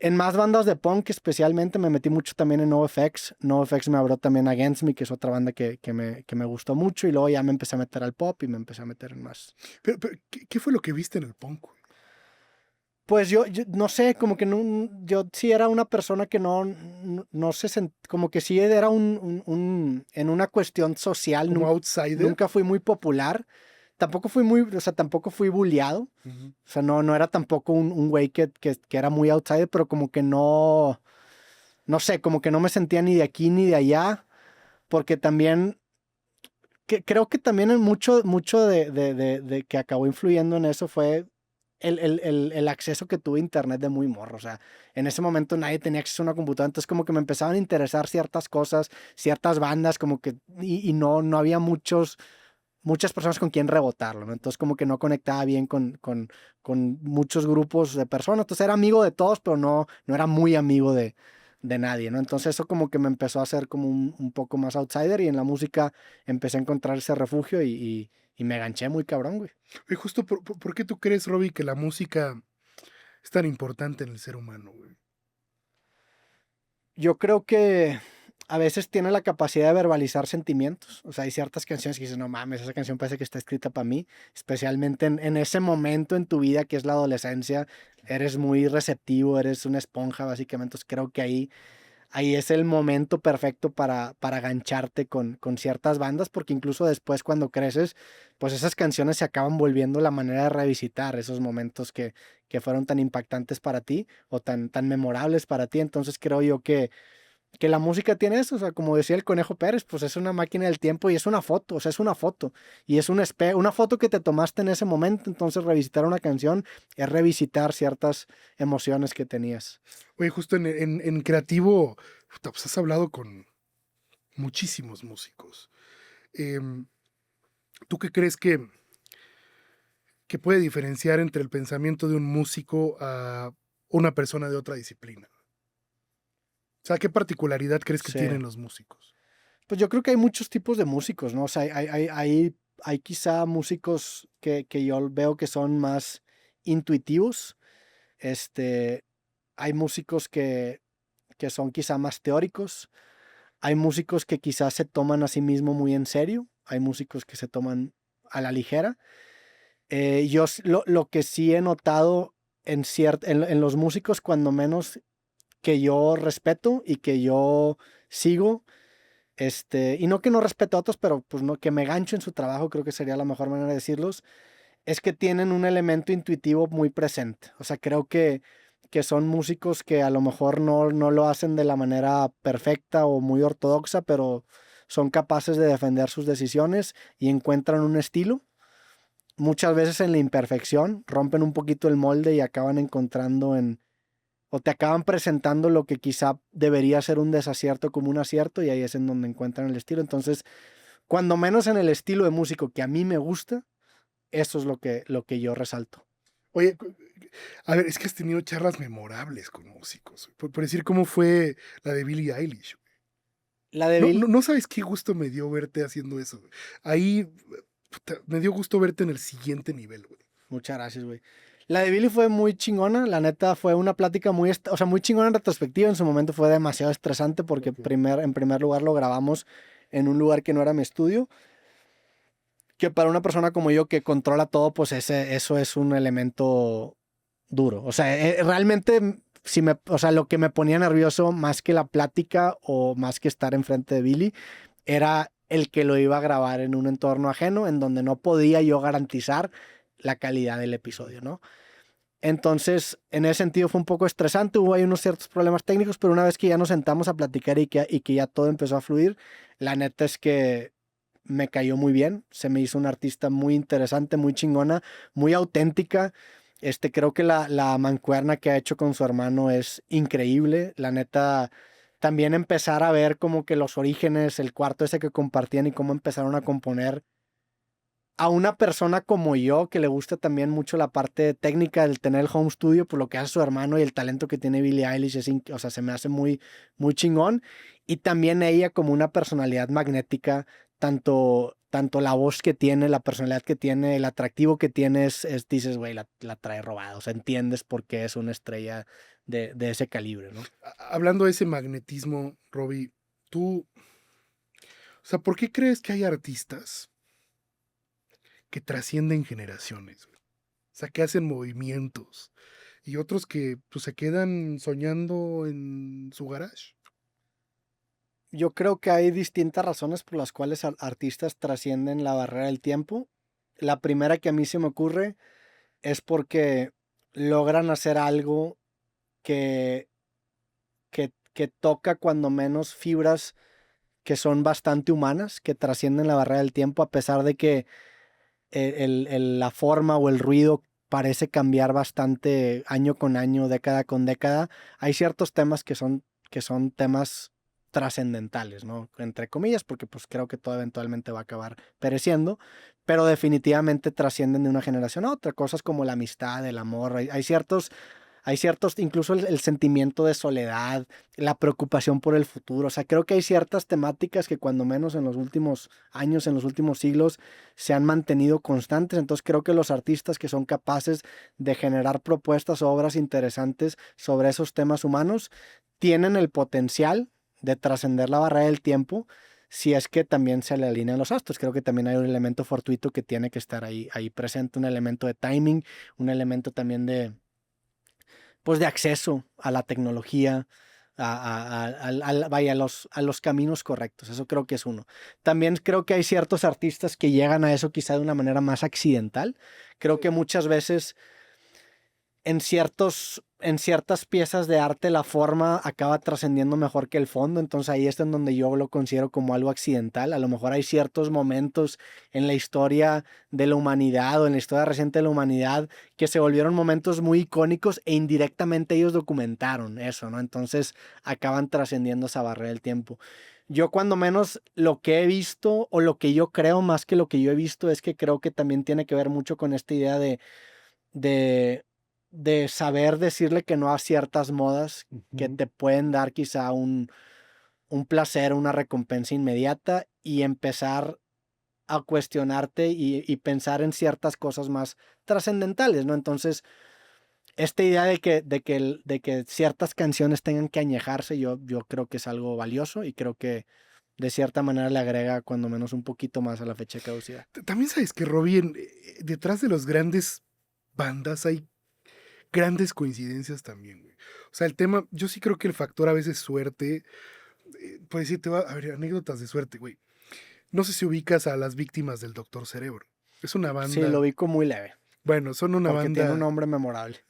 en más bandas de punk, especialmente me metí mucho también en NoFX. NoFX me abrió también Against Me, que es otra banda que me gustó mucho. Y luego ya me empecé a meter al pop y me empecé a meter en más. Pero ¿qué fue lo que viste en el punk? Pues yo no sé, como que no, yo sí era una persona que no se como que sí era en una cuestión social. Como outsider. Nunca fui muy popular. Tampoco fui bulleado. O sea, no era tampoco un güey que era muy outsider, pero como que no sé, como que no me sentía ni de aquí ni de allá, porque también, creo que también en mucho de que acabó influyendo en eso fue el acceso que tuve a internet de muy morro. O sea, en ese momento nadie tenía acceso a una computadora, entonces como que me empezaban a interesar ciertas cosas, ciertas bandas, como que, y no había muchas personas con quien rebotarlo, ¿no? Entonces como que no conectaba bien con muchos grupos de personas, entonces era amigo de todos, pero no era muy amigo de nadie, ¿no? Entonces eso como que me empezó a hacer como un poco más outsider y en la música empecé a encontrar ese refugio y me ganché muy cabrón, güey. Y justo, ¿por qué tú crees, Robbie, que la música es tan importante en el ser humano, güey? Yo creo que a veces tiene la capacidad de verbalizar sentimientos. O sea, hay ciertas canciones que dices, no mames, esa canción parece que está escrita para mí. Especialmente en ese momento en tu vida que es la adolescencia. Eres muy receptivo, eres una esponja básicamente. Entonces creo que ahí es el momento perfecto para gancharte con ciertas bandas, porque incluso después cuando creces, pues esas canciones se acaban volviendo la manera de revisitar esos momentos que fueron tan impactantes para ti o tan memorables para ti. Entonces creo yo que la música tiene eso, o sea, como decía el Conejo Pérez, pues es una máquina del tiempo y es una foto, o sea, es una foto y es una foto que te tomaste en ese momento, entonces revisitar una canción es revisitar ciertas emociones que tenías. Oye, justo en creativo, puta, pues has hablado con muchísimos músicos. ¿Tú qué crees que puede diferenciar entre el pensamiento de un músico a una persona de otra disciplina? O sea, ¿qué particularidad crees que Sí. tienen los músicos? Pues yo creo que hay muchos tipos de músicos, ¿no? O sea, hay quizá músicos que yo veo que son más intuitivos. Hay músicos que son quizá más teóricos. Hay músicos que quizás se toman a sí mismo muy en serio. Hay músicos que se toman a la ligera. Yo lo que sí he notado en los músicos, cuando menos que yo respeto y que yo sigo, y no que no respeto a otros, pero pues no, que me gancho en su trabajo, creo que sería la mejor manera de decirlos, es que tienen un elemento intuitivo muy presente. O sea, creo que son músicos que a lo mejor no lo hacen de la manera perfecta o muy ortodoxa, pero son capaces de defender sus decisiones y encuentran un estilo. muchas veces en la imperfección, rompen un poquito el molde y acaban encontrando o te acaban presentando lo que quizá debería ser un desacierto como un acierto, y ahí es en donde encuentran el estilo. Entonces, cuando menos en el estilo de músico que a mí me gusta, eso es lo que yo resalto. Oye, a ver, es que has tenido charlas memorables con músicos. Por decir cómo fue la de Billie Eilish. La de No, Bill, no, no sabes qué gusto me dio verte haciendo eso, güey. Ahí puta, me dio gusto verte en el siguiente nivel, güey. muchas gracias, güey. La de Billy fue muy chingona, la neta fue una plática muy, o sea, muy chingona en retrospectiva. En su momento fue demasiado estresante porque Ok. en primer lugar lo grabamos en un lugar que no era mi estudio, que para una persona como yo que controla todo, pues eso es un elemento duro. O sea, realmente, o sea, lo que me ponía nervioso más que la plática o más que estar enfrente de Billy era el que lo iba a grabar en un entorno ajeno en donde no podía yo garantizar la calidad del episodio, ¿no? Entonces, en ese sentido fue un poco estresante, hubo ahí unos ciertos problemas técnicos, pero una vez que ya nos sentamos a platicar y que ya todo empezó a fluir, la neta es que me cayó muy bien, se me hizo una artista muy interesante, muy chingona, muy auténtica. Creo que la mancuerna que ha hecho con su hermano es increíble, la neta. También empezar a ver como que los orígenes, el cuarto ese que compartían y cómo empezaron a componer a una persona como yo, que le gusta también mucho la parte técnica del tener el home studio, por lo que hace su hermano y el talento que tiene Billie Eilish, o sea, se me hace muy, muy chingón. Y también ella como una personalidad magnética, tanto la voz que tiene, la personalidad que tiene, el atractivo que tiene, dices, güey, la trae robada. O sea, entiendes por qué es una estrella de ese calibre, ¿no? Hablando de ese magnetismo, Robbie, tú, o sea, ¿por qué crees que hay artistas que trascienden generaciones, güey? O sea, que hacen movimientos y otros que pues, se quedan soñando en su garage. Yo creo que hay distintas razones por las cuales artistas trascienden la barrera del tiempo. La primera que a mí se me ocurre es porque logran hacer algo que, que toca cuando menos fibras que son bastante humanas, que trascienden la barrera del tiempo, a pesar de que la forma o el ruido parece cambiar bastante año con año, década con década. Hay ciertos temas que son temas trascendentales, ¿no? Entre comillas, porque pues creo que todo eventualmente va a acabar pereciendo, pero definitivamente trascienden de una generación a otra. Cosas como la amistad, el amor, hay ciertos, incluso el sentimiento de soledad, la preocupación por el futuro. O sea, creo que hay ciertas temáticas que cuando menos en los últimos años, en los últimos siglos, se han mantenido constantes. Entonces creo que los artistas que son capaces de generar propuestas o obras interesantes sobre esos temas humanos tienen el potencial de trascender la barrera del tiempo si es que también se le alinean los astros. Creo que también hay un elemento fortuito que tiene que estar ahí presente, un elemento de timing, un elemento también pues de acceso a la tecnología, vaya, a los caminos correctos. Eso creo que es uno. También creo que hay ciertos artistas que llegan a eso quizá de una manera más accidental. Creo que muchas veces en ciertas piezas de arte la forma acaba trascendiendo mejor que el fondo, entonces ahí es en donde yo lo considero como algo accidental. A lo mejor hay ciertos momentos en la historia de la humanidad o en la historia reciente de la humanidad que se volvieron momentos muy icónicos e indirectamente ellos documentaron eso, ¿no? Entonces acaban trascendiendo esa barrera del tiempo. Yo cuando menos lo que he visto o lo que yo creo más que lo que yo he visto es que creo que también tiene que ver mucho con esta idea de de saber decirle que no a ciertas modas que te pueden dar quizá un placer, una recompensa inmediata y empezar a cuestionarte y pensar en ciertas cosas más trascendentales, ¿no? Entonces, esta idea de que ciertas canciones tengan que añejarse, yo creo que es algo valioso y creo que de cierta manera le agrega cuando menos un poquito más a la fecha de caducidad. También sabes que, Robbie, detrás de los grandes bandas hay grandes coincidencias también, güey. O sea, el tema, yo sí creo que el factor a veces suerte, pues sí, te va a ver anécdotas de suerte, güey. No sé si ubicas a las Víctimas del Doctor Cerebro. Es una Sí, lo banda, vi como muy leve, bueno, son una porque tiene un banda, nombre memorable.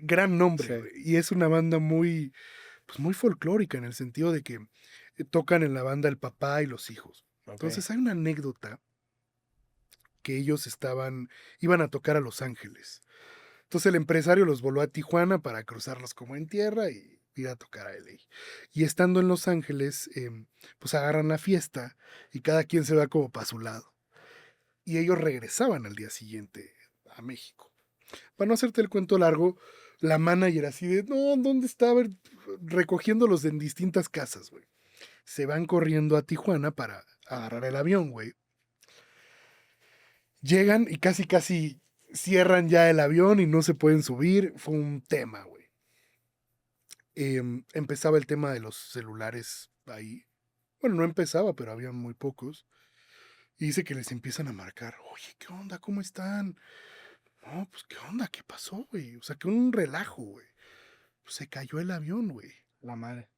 gran nombre, Sí. güey. Y es una banda muy, pues muy folclórica en el sentido de que tocan en la banda el papá y los hijos. Ok. Entonces hay una anécdota que ellos iban a tocar a Los Ángeles. Entonces el empresario los voló a Tijuana para cruzarlos como en tierra y ir a tocar a LA. Y estando en Los Ángeles, pues agarran la fiesta y cada quien se va como para su lado. Y ellos regresaban al día siguiente a México. Para no hacerte el cuento largo, la manager así de, no, ¿dónde está? A ver, recogiéndolos en distintas casas, güey. Se van corriendo a Tijuana para agarrar el avión, güey. Llegan y casi cierran ya el avión y no se pueden subir. Fue un tema, güey. Empezaba el tema de los celulares ahí. Bueno, no empezaba, pero había muy pocos. Y dice que les empiezan a marcar. Oye, ¿qué onda? ¿Cómo están? No, pues, ¿qué onda? ¿Qué pasó, güey? O sea, que un relajo, güey. Pues se cayó el avión, güey. La madre.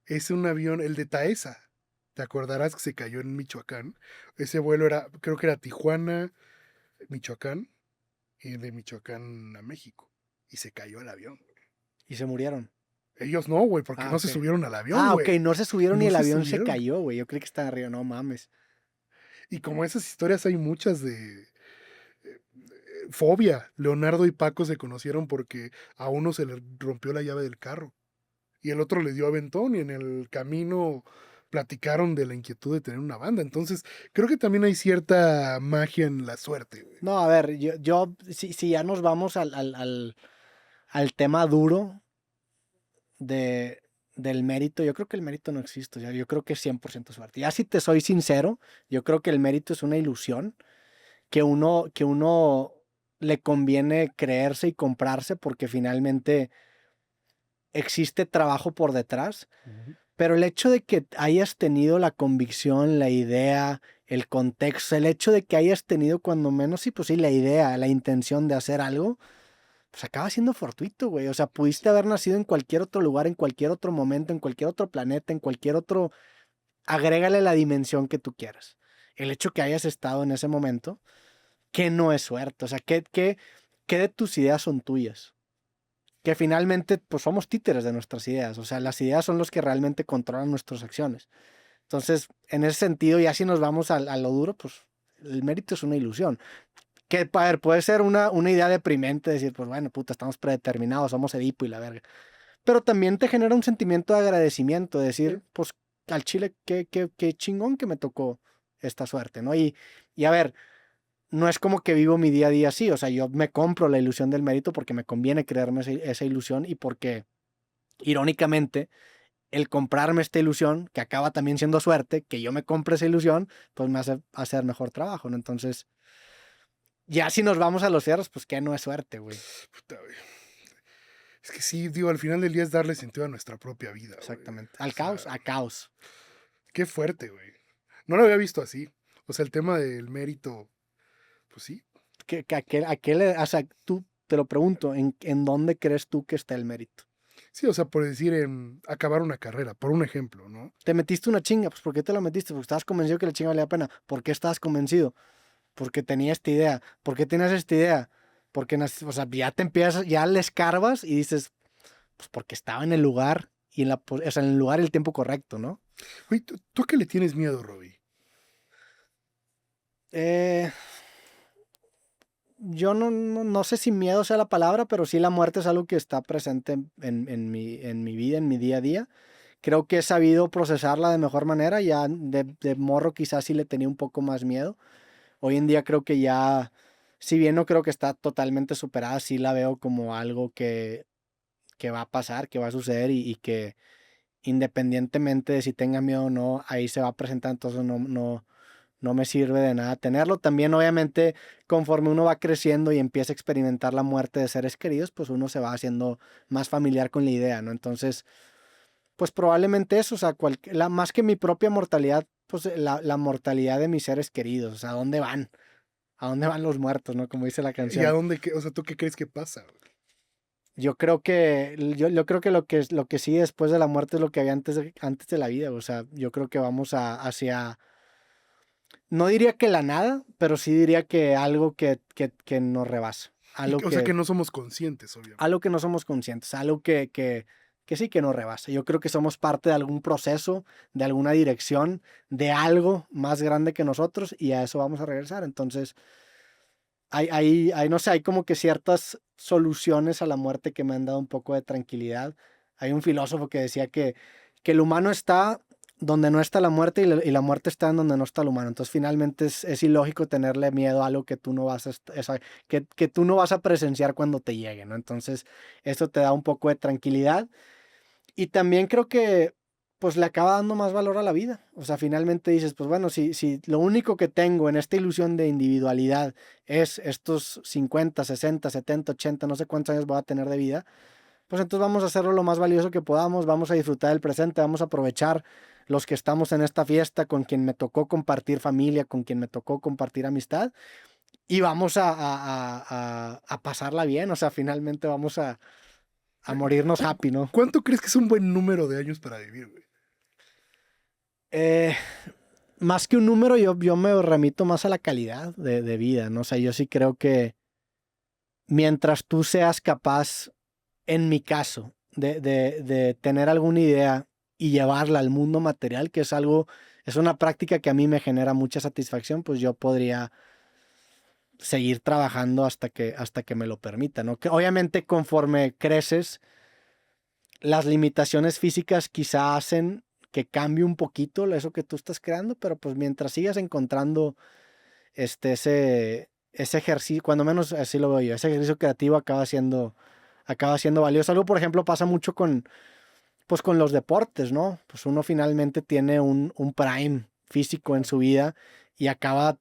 Es un avión, el de Taesa. Te acordarás que se cayó en Michoacán. Ese vuelo creo que era Tijuana, Michoacán, y de Michoacán a México. Y se cayó el avión. Y se murieron. Ellos no, güey, porque no se Ok. subieron al avión, güey. Ok, no se subieron No y el se avión se subieron. cayó, güey. Yo creí que estaba arriba, no mames. Y como esas historias hay muchas de fobia. Leonardo y Paco se conocieron porque a uno se le rompió la llave del carro y el otro le dio aventón y en el camino platicaron de la inquietud de tener una banda. Entonces, creo que también hay cierta magia en la suerte, güey. No, a ver, si ya nos vamos al tema duro del mérito, yo creo que el mérito no existe. O sea, yo creo que es 100% suerte. Ya si te soy sincero, yo creo que el mérito es una ilusión que uno le conviene creerse y comprarse porque finalmente existe trabajo por detrás. Pero el hecho de que hayas tenido la convicción, la idea, el contexto, el hecho de que hayas tenido cuando menos, sí, pues sí, la idea, la intención de hacer algo, pues acaba siendo fortuito, güey. O sea, pudiste haber nacido en cualquier otro lugar, en cualquier otro momento, en cualquier otro planeta, en cualquier otro... Agrégale la dimensión que tú quieras. El hecho que hayas estado en ese momento, que no es suerte. O sea, ¿qué de tus ideas son tuyas? Que finalmente, pues somos títeres de nuestras ideas. O sea, las ideas son los que realmente controlan nuestras acciones. Entonces, en ese sentido, ya si nos vamos a lo duro, pues el mérito es una ilusión. Que, a ver, puede ser una idea deprimente, decir, pues bueno, puta, estamos predeterminados, somos Edipo y la verga. Pero también te genera un sentimiento de agradecimiento, de decir, pues al chile, qué chingón que me tocó esta suerte, ¿no? Y a ver, no es como que vivo mi día a día así, o sea, yo me compro la ilusión del mérito porque me conviene creerme esa ilusión y porque, irónicamente, el comprarme esta ilusión, que acaba también siendo suerte, que yo me compre esa ilusión, pues me hace hacer mejor trabajo, ¿no? Entonces, ya si nos vamos a los cierres, pues que no es suerte, güey. Puta, güey. Es que sí, digo, al final del día es darle sentido a nuestra propia vida. Exactamente. Güey. Al caos, a caos. Qué fuerte, güey. No lo había visto así. O sea, el tema del mérito, pues sí. O sea, tú te lo pregunto, ¿en dónde crees tú que está el mérito? Sí, o sea, por decir, en acabar una carrera, por un ejemplo, ¿no? Te metiste una chinga, pues ¿por qué te la metiste? Porque estabas convencido que la chinga valía la pena. ¿Por qué estabas convencido? Porque tenía esta idea. ¿Por qué tenías esta idea? Porque, o sea, ya te empiezas, ya le escarbas y dices, pues porque estaba en el lugar y o sea, en el lugar y el tiempo correcto, ¿no? Güey, ¿tú a qué le tienes miedo, Robbie? Yo no sé si miedo sea la palabra, pero sí la muerte es algo que está presente en mi vida, en mi día a día. Creo que he sabido procesarla de mejor manera. Ya de morro quizás sí le tenía un poco más miedo. Hoy en día creo que ya, si bien no creo que está totalmente superada, sí la veo como algo que va a pasar, que va a suceder y que independientemente de si tenga miedo o no, ahí se va a presentar. Entonces no me sirve de nada tenerlo. También, obviamente, conforme uno va creciendo y empieza a experimentar la muerte de seres queridos, pues uno se va haciendo más familiar con la idea, ¿no? Entonces, pues probablemente eso, o sea, más que mi propia mortalidad, pues la mortalidad de mis seres queridos, o sea, ¿a dónde van? ¿A dónde van los muertos, no? Como dice la ¿Y a canción. dónde, o sea, tú qué crees que pasa? Yo creo que lo que sigue después de la muerte es lo que había antes de la vida, o sea, yo creo que vamos hacia... No diría que la nada, pero sí diría que algo que nos rebasa. O sea, que no somos conscientes, obviamente. Algo que no somos conscientes, algo que sí que nos rebasa. Yo creo que somos parte de algún proceso, de alguna dirección, de algo más grande que nosotros y a eso vamos a regresar. Entonces, no sé, hay como que ciertas soluciones a la muerte que me han dado un poco de tranquilidad. Hay un filósofo que decía que el humano está donde no está la muerte y la muerte está en donde no está el humano. Entonces finalmente es ilógico tenerle miedo a algo que tú no vas que tú no vas a presenciar cuando te llegue, ¿no? Entonces esto te da un poco de tranquilidad y también creo que pues le acaba dando más valor a la vida. O sea, finalmente dices, pues bueno, si lo único que tengo en esta ilusión de individualidad es estos 50, 60, 70, 80, no sé cuántos años voy a tener de vida, pues entonces vamos a hacerlo lo más valioso que podamos, vamos a disfrutar del presente, vamos a aprovechar los que estamos en esta fiesta, con quien me tocó compartir familia, con quien me tocó compartir amistad, y vamos a pasarla bien, o sea, finalmente vamos a morirnos happy, ¿no? ¿Cuánto crees que es un buen número de años para vivir, güey? Más que un número, yo me remito más a la calidad de vida, ¿no? O sea, yo sí creo que mientras tú seas capaz, en mi caso, de tener alguna idea y llevarla al mundo material, que es una práctica que a mí me genera mucha satisfacción, pues yo podría seguir trabajando hasta que me lo permita, ¿no? Que obviamente conforme creces, las limitaciones físicas quizá hacen que cambie un poquito eso que tú estás creando, pero pues mientras sigas encontrando ese ejercicio, cuando menos así lo veo yo, ese ejercicio creativo acaba siendo valioso. Algo, por ejemplo, pasa mucho con los deportes, ¿no? Pues uno finalmente tiene un prime físico en su vida y acaba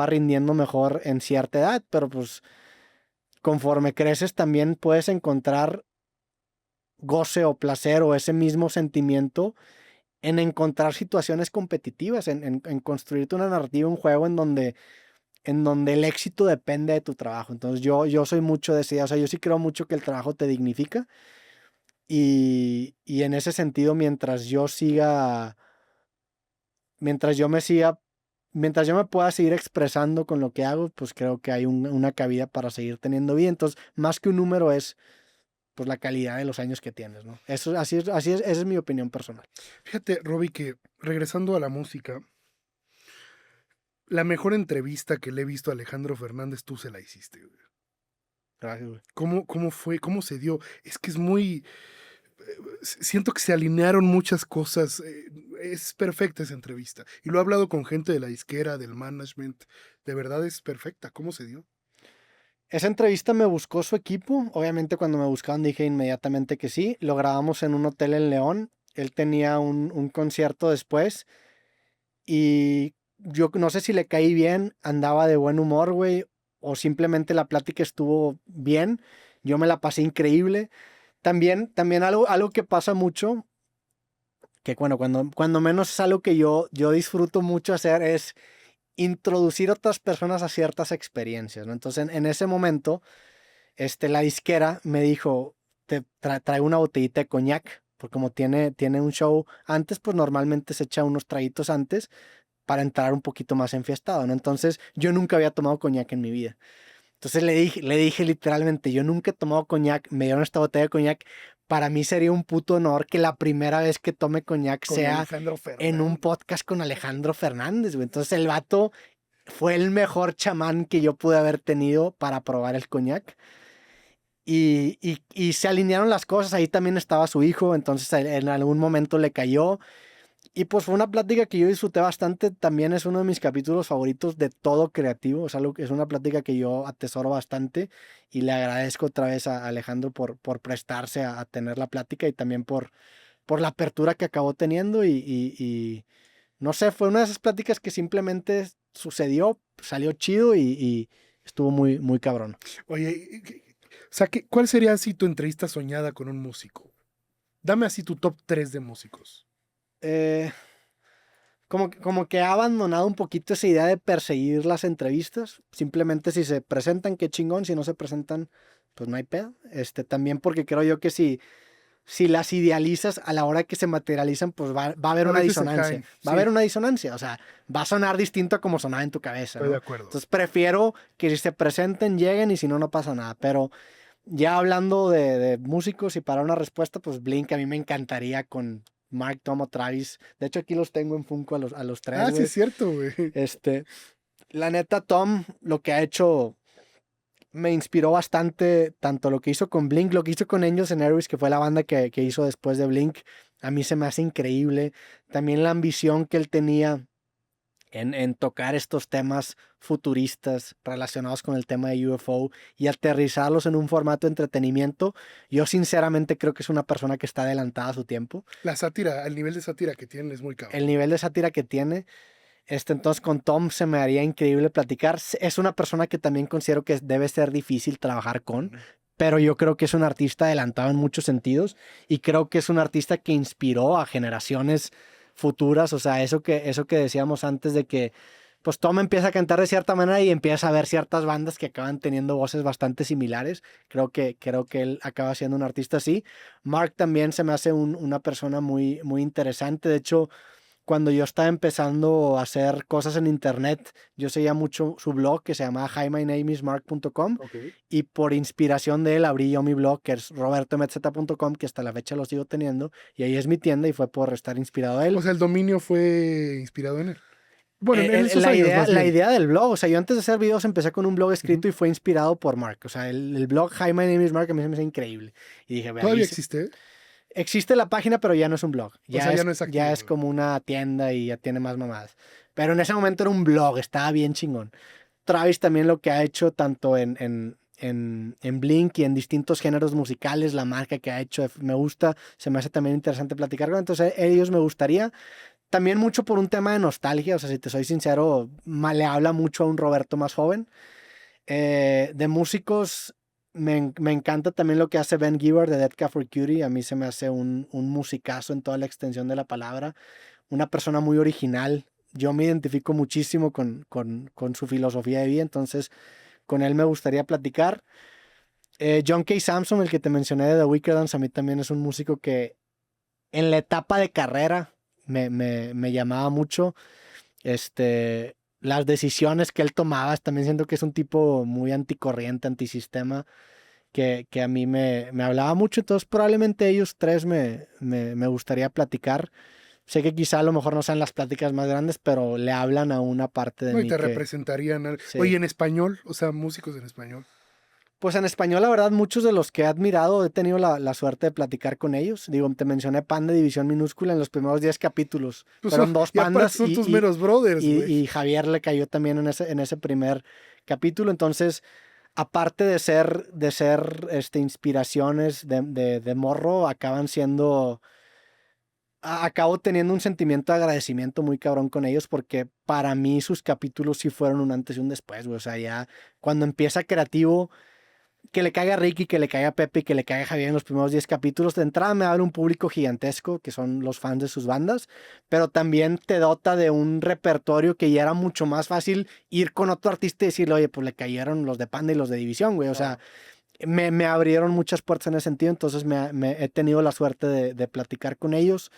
rindiendo mejor en cierta edad, pero pues conforme creces también puedes encontrar goce o placer o ese mismo sentimiento en encontrar situaciones competitivas, en construirte una narrativa, un juego en donde el éxito depende de tu trabajo. Entonces yo soy mucho de ese, o sea, yo sí creo mucho que el trabajo te dignifica y en ese sentido, mientras yo me pueda seguir expresando con lo que hago, pues creo que hay una cabida para seguir teniendo vida. Entonces, más que un número es pues la calidad de los años que tienes, ¿no? Así es, esa es mi opinión personal. Fíjate, Robbie, que regresando a la música, la mejor entrevista que le he visto a Alejandro Fernández, tú se la hiciste, güey. Gracias, güey. ¿Cómo fue? ¿Cómo se dio? Es que es muy... Siento que se alinearon muchas cosas. Es perfecta esa entrevista. Y lo he hablado con gente de la disquera, del management. De verdad es perfecta. ¿Cómo se dio? Esa entrevista me buscó su equipo. Obviamente cuando me buscaban dije inmediatamente que sí. Lo grabamos en un hotel en León. Él tenía un concierto después. Y yo no sé si le caí bien, andaba de buen humor, güey. O simplemente la plática estuvo bien. Yo me la pasé increíble. También algo que pasa mucho, que bueno, cuando menos es algo que yo disfruto mucho hacer, es introducir a otras personas a ciertas experiencias, ¿no? Entonces, en ese momento, la disquera me dijo, trae una botellita de coñac, porque como tiene un show antes, pues normalmente se echa unos traguitos antes para entrar un poquito más enfiestado, ¿no? Entonces, yo nunca había tomado coñac en mi vida. Entonces le dije literalmente, yo nunca he tomado coñac, me dieron esta botella de coñac, para mí sería un puto honor que la primera vez que tome coñac Con sea Alejandro en Fernández. un podcast con Alejandro Fernández, güey. Entonces el vato fue el mejor chamán que yo pude haber tenido para probar el coñac. Y se alinearon las cosas, ahí también estaba su hijo, entonces en algún momento le cayó. Y pues fue una plática que yo disfruté bastante, también es uno de mis capítulos favoritos de todo creativo, es una plática que yo atesoro bastante y le agradezco otra vez a Alejandro por prestarse a tener la plática y también por la apertura que acabó teniendo y no sé, fue una de esas pláticas que simplemente sucedió, salió chido y estuvo muy, muy cabrón. Oye, o sea, ¿cuál sería así tu entrevista soñada con un músico? Dame así tu top 3 de músicos. Como que ha abandonado un poquito esa idea de perseguir las entrevistas. Simplemente si se presentan, qué chingón. Si no se presentan, pues no hay pedo. También porque creo yo que si las idealizas a la hora que se materializan, pues va a haber A una veces se disonancia. caen, Va a sí. haber una disonancia. O sea, va a sonar distinto a como sonaba en tu cabeza, Estoy ¿no? de acuerdo. Entonces prefiero que si se presenten, lleguen y si no, no pasa nada. Pero ya hablando de músicos y para una respuesta, pues Blink a mí me encantaría con Mark, Tom o Travis. De hecho, aquí los tengo en Funko a los tres, Ah, sí güey. es cierto, güey. La neta, Tom, lo que ha hecho me inspiró bastante tanto lo que hizo con Blink, lo que hizo con Angels and Airwaves, que fue la banda que hizo después de Blink. A mí se me hace increíble. También la ambición que él tenía en tocar estos temas futuristas relacionados con el tema de UFO y aterrizarlos en un formato de entretenimiento. Yo sinceramente creo que es una persona que está adelantada a su tiempo. La sátira, el nivel de sátira que tiene es muy cabrón. El nivel de sátira que tiene. Entonces con Tom se me haría increíble platicar. Es una persona que también considero que debe ser difícil trabajar con, pero yo creo que es un artista adelantado en muchos sentidos y creo que es un artista que inspiró a generaciones futuras. O sea, eso que decíamos antes de que pues Tom empieza a cantar de cierta manera y empieza a ver ciertas bandas que acaban teniendo voces bastante similares. Creo que él acaba siendo un artista así. Mark también se me hace una persona muy, muy interesante. De hecho, cuando yo estaba empezando a hacer cosas en internet, yo seguía mucho su blog que se llamaba HiMyNameIsMark.com Okay. y por inspiración de él abrí yo mi blog que es robertomezeta.com, que hasta la fecha lo sigo teniendo y ahí es mi tienda y fue por estar inspirado a él. O sea, el dominio fue inspirado en él. Bueno, en esos años, más la bien. idea del blog, o sea, yo antes de hacer videos empecé con un blog escrito y fue inspirado por Mark. O sea, el blog HiMyNameIsMark a mí se me hace increíble. Y dije, vea, ¿Todavía existe? existe la página, pero ya no es un blog. O sea, ya no es activo. Ya es como una tienda y ya tiene más mamadas. Pero en ese momento era un blog, estaba bien chingón. Travis también lo que ha hecho tanto en Blink y en distintos géneros musicales, la marca que ha hecho, me gusta, se me hace también interesante platicar con. Entonces, ellos me gustaría. También mucho por un tema de nostalgia, o sea, si te soy sincero, le habla mucho a un Roberto más joven. De músicos, me encanta también lo que hace Ben Gibbard de Dead Cat for Cutie. A mí se me hace un musicazo en toda la extensión de la palabra. Una persona muy original. Yo me identifico muchísimo con su filosofía de vida, entonces con él me gustaría platicar. John K. Samson, el que te mencioné de The Wicked Dance, a mí también es un músico que en la etapa de carrera me llamaba mucho. Las decisiones que él tomaba, también siento que es un tipo muy anticorriente, antisistema, que a mí me hablaba mucho. Entonces probablemente ellos tres me gustaría platicar. Sé que quizá a lo mejor no sean las pláticas más grandes, pero le hablan a una parte de No, mí y te que... representarían. Sí. Oye, en español, o sea, músicos en español. Pues en español, la verdad, muchos de los que he admirado, he tenido la suerte de platicar con ellos. Digo, te mencioné Panda División Minúscula en los primeros 10 capítulos. Pues Fueron dos y aparte pandas son tus meros brothers, güey. y Javier le cayó también en ese primer capítulo. Entonces, aparte de ser inspiraciones de morro, acaban siendo... Acabo teniendo un sentimiento de agradecimiento muy cabrón con ellos porque para mí sus capítulos sí fueron un antes y un después, güey. O sea, ya cuando empieza creativo, que le caiga a Ricky, que le caiga a Pepe y que le caiga a Javier en los primeros 10 capítulos, de entrada me abre un público gigantesco, que son los fans de sus bandas, pero también te dota de un repertorio que ya era mucho más fácil ir con otro artista y decirle, oye, pues le cayeron los de Panda y los de División, güey. O sea, me abrieron muchas puertas en ese sentido, entonces he tenido la suerte de platicar con ellos.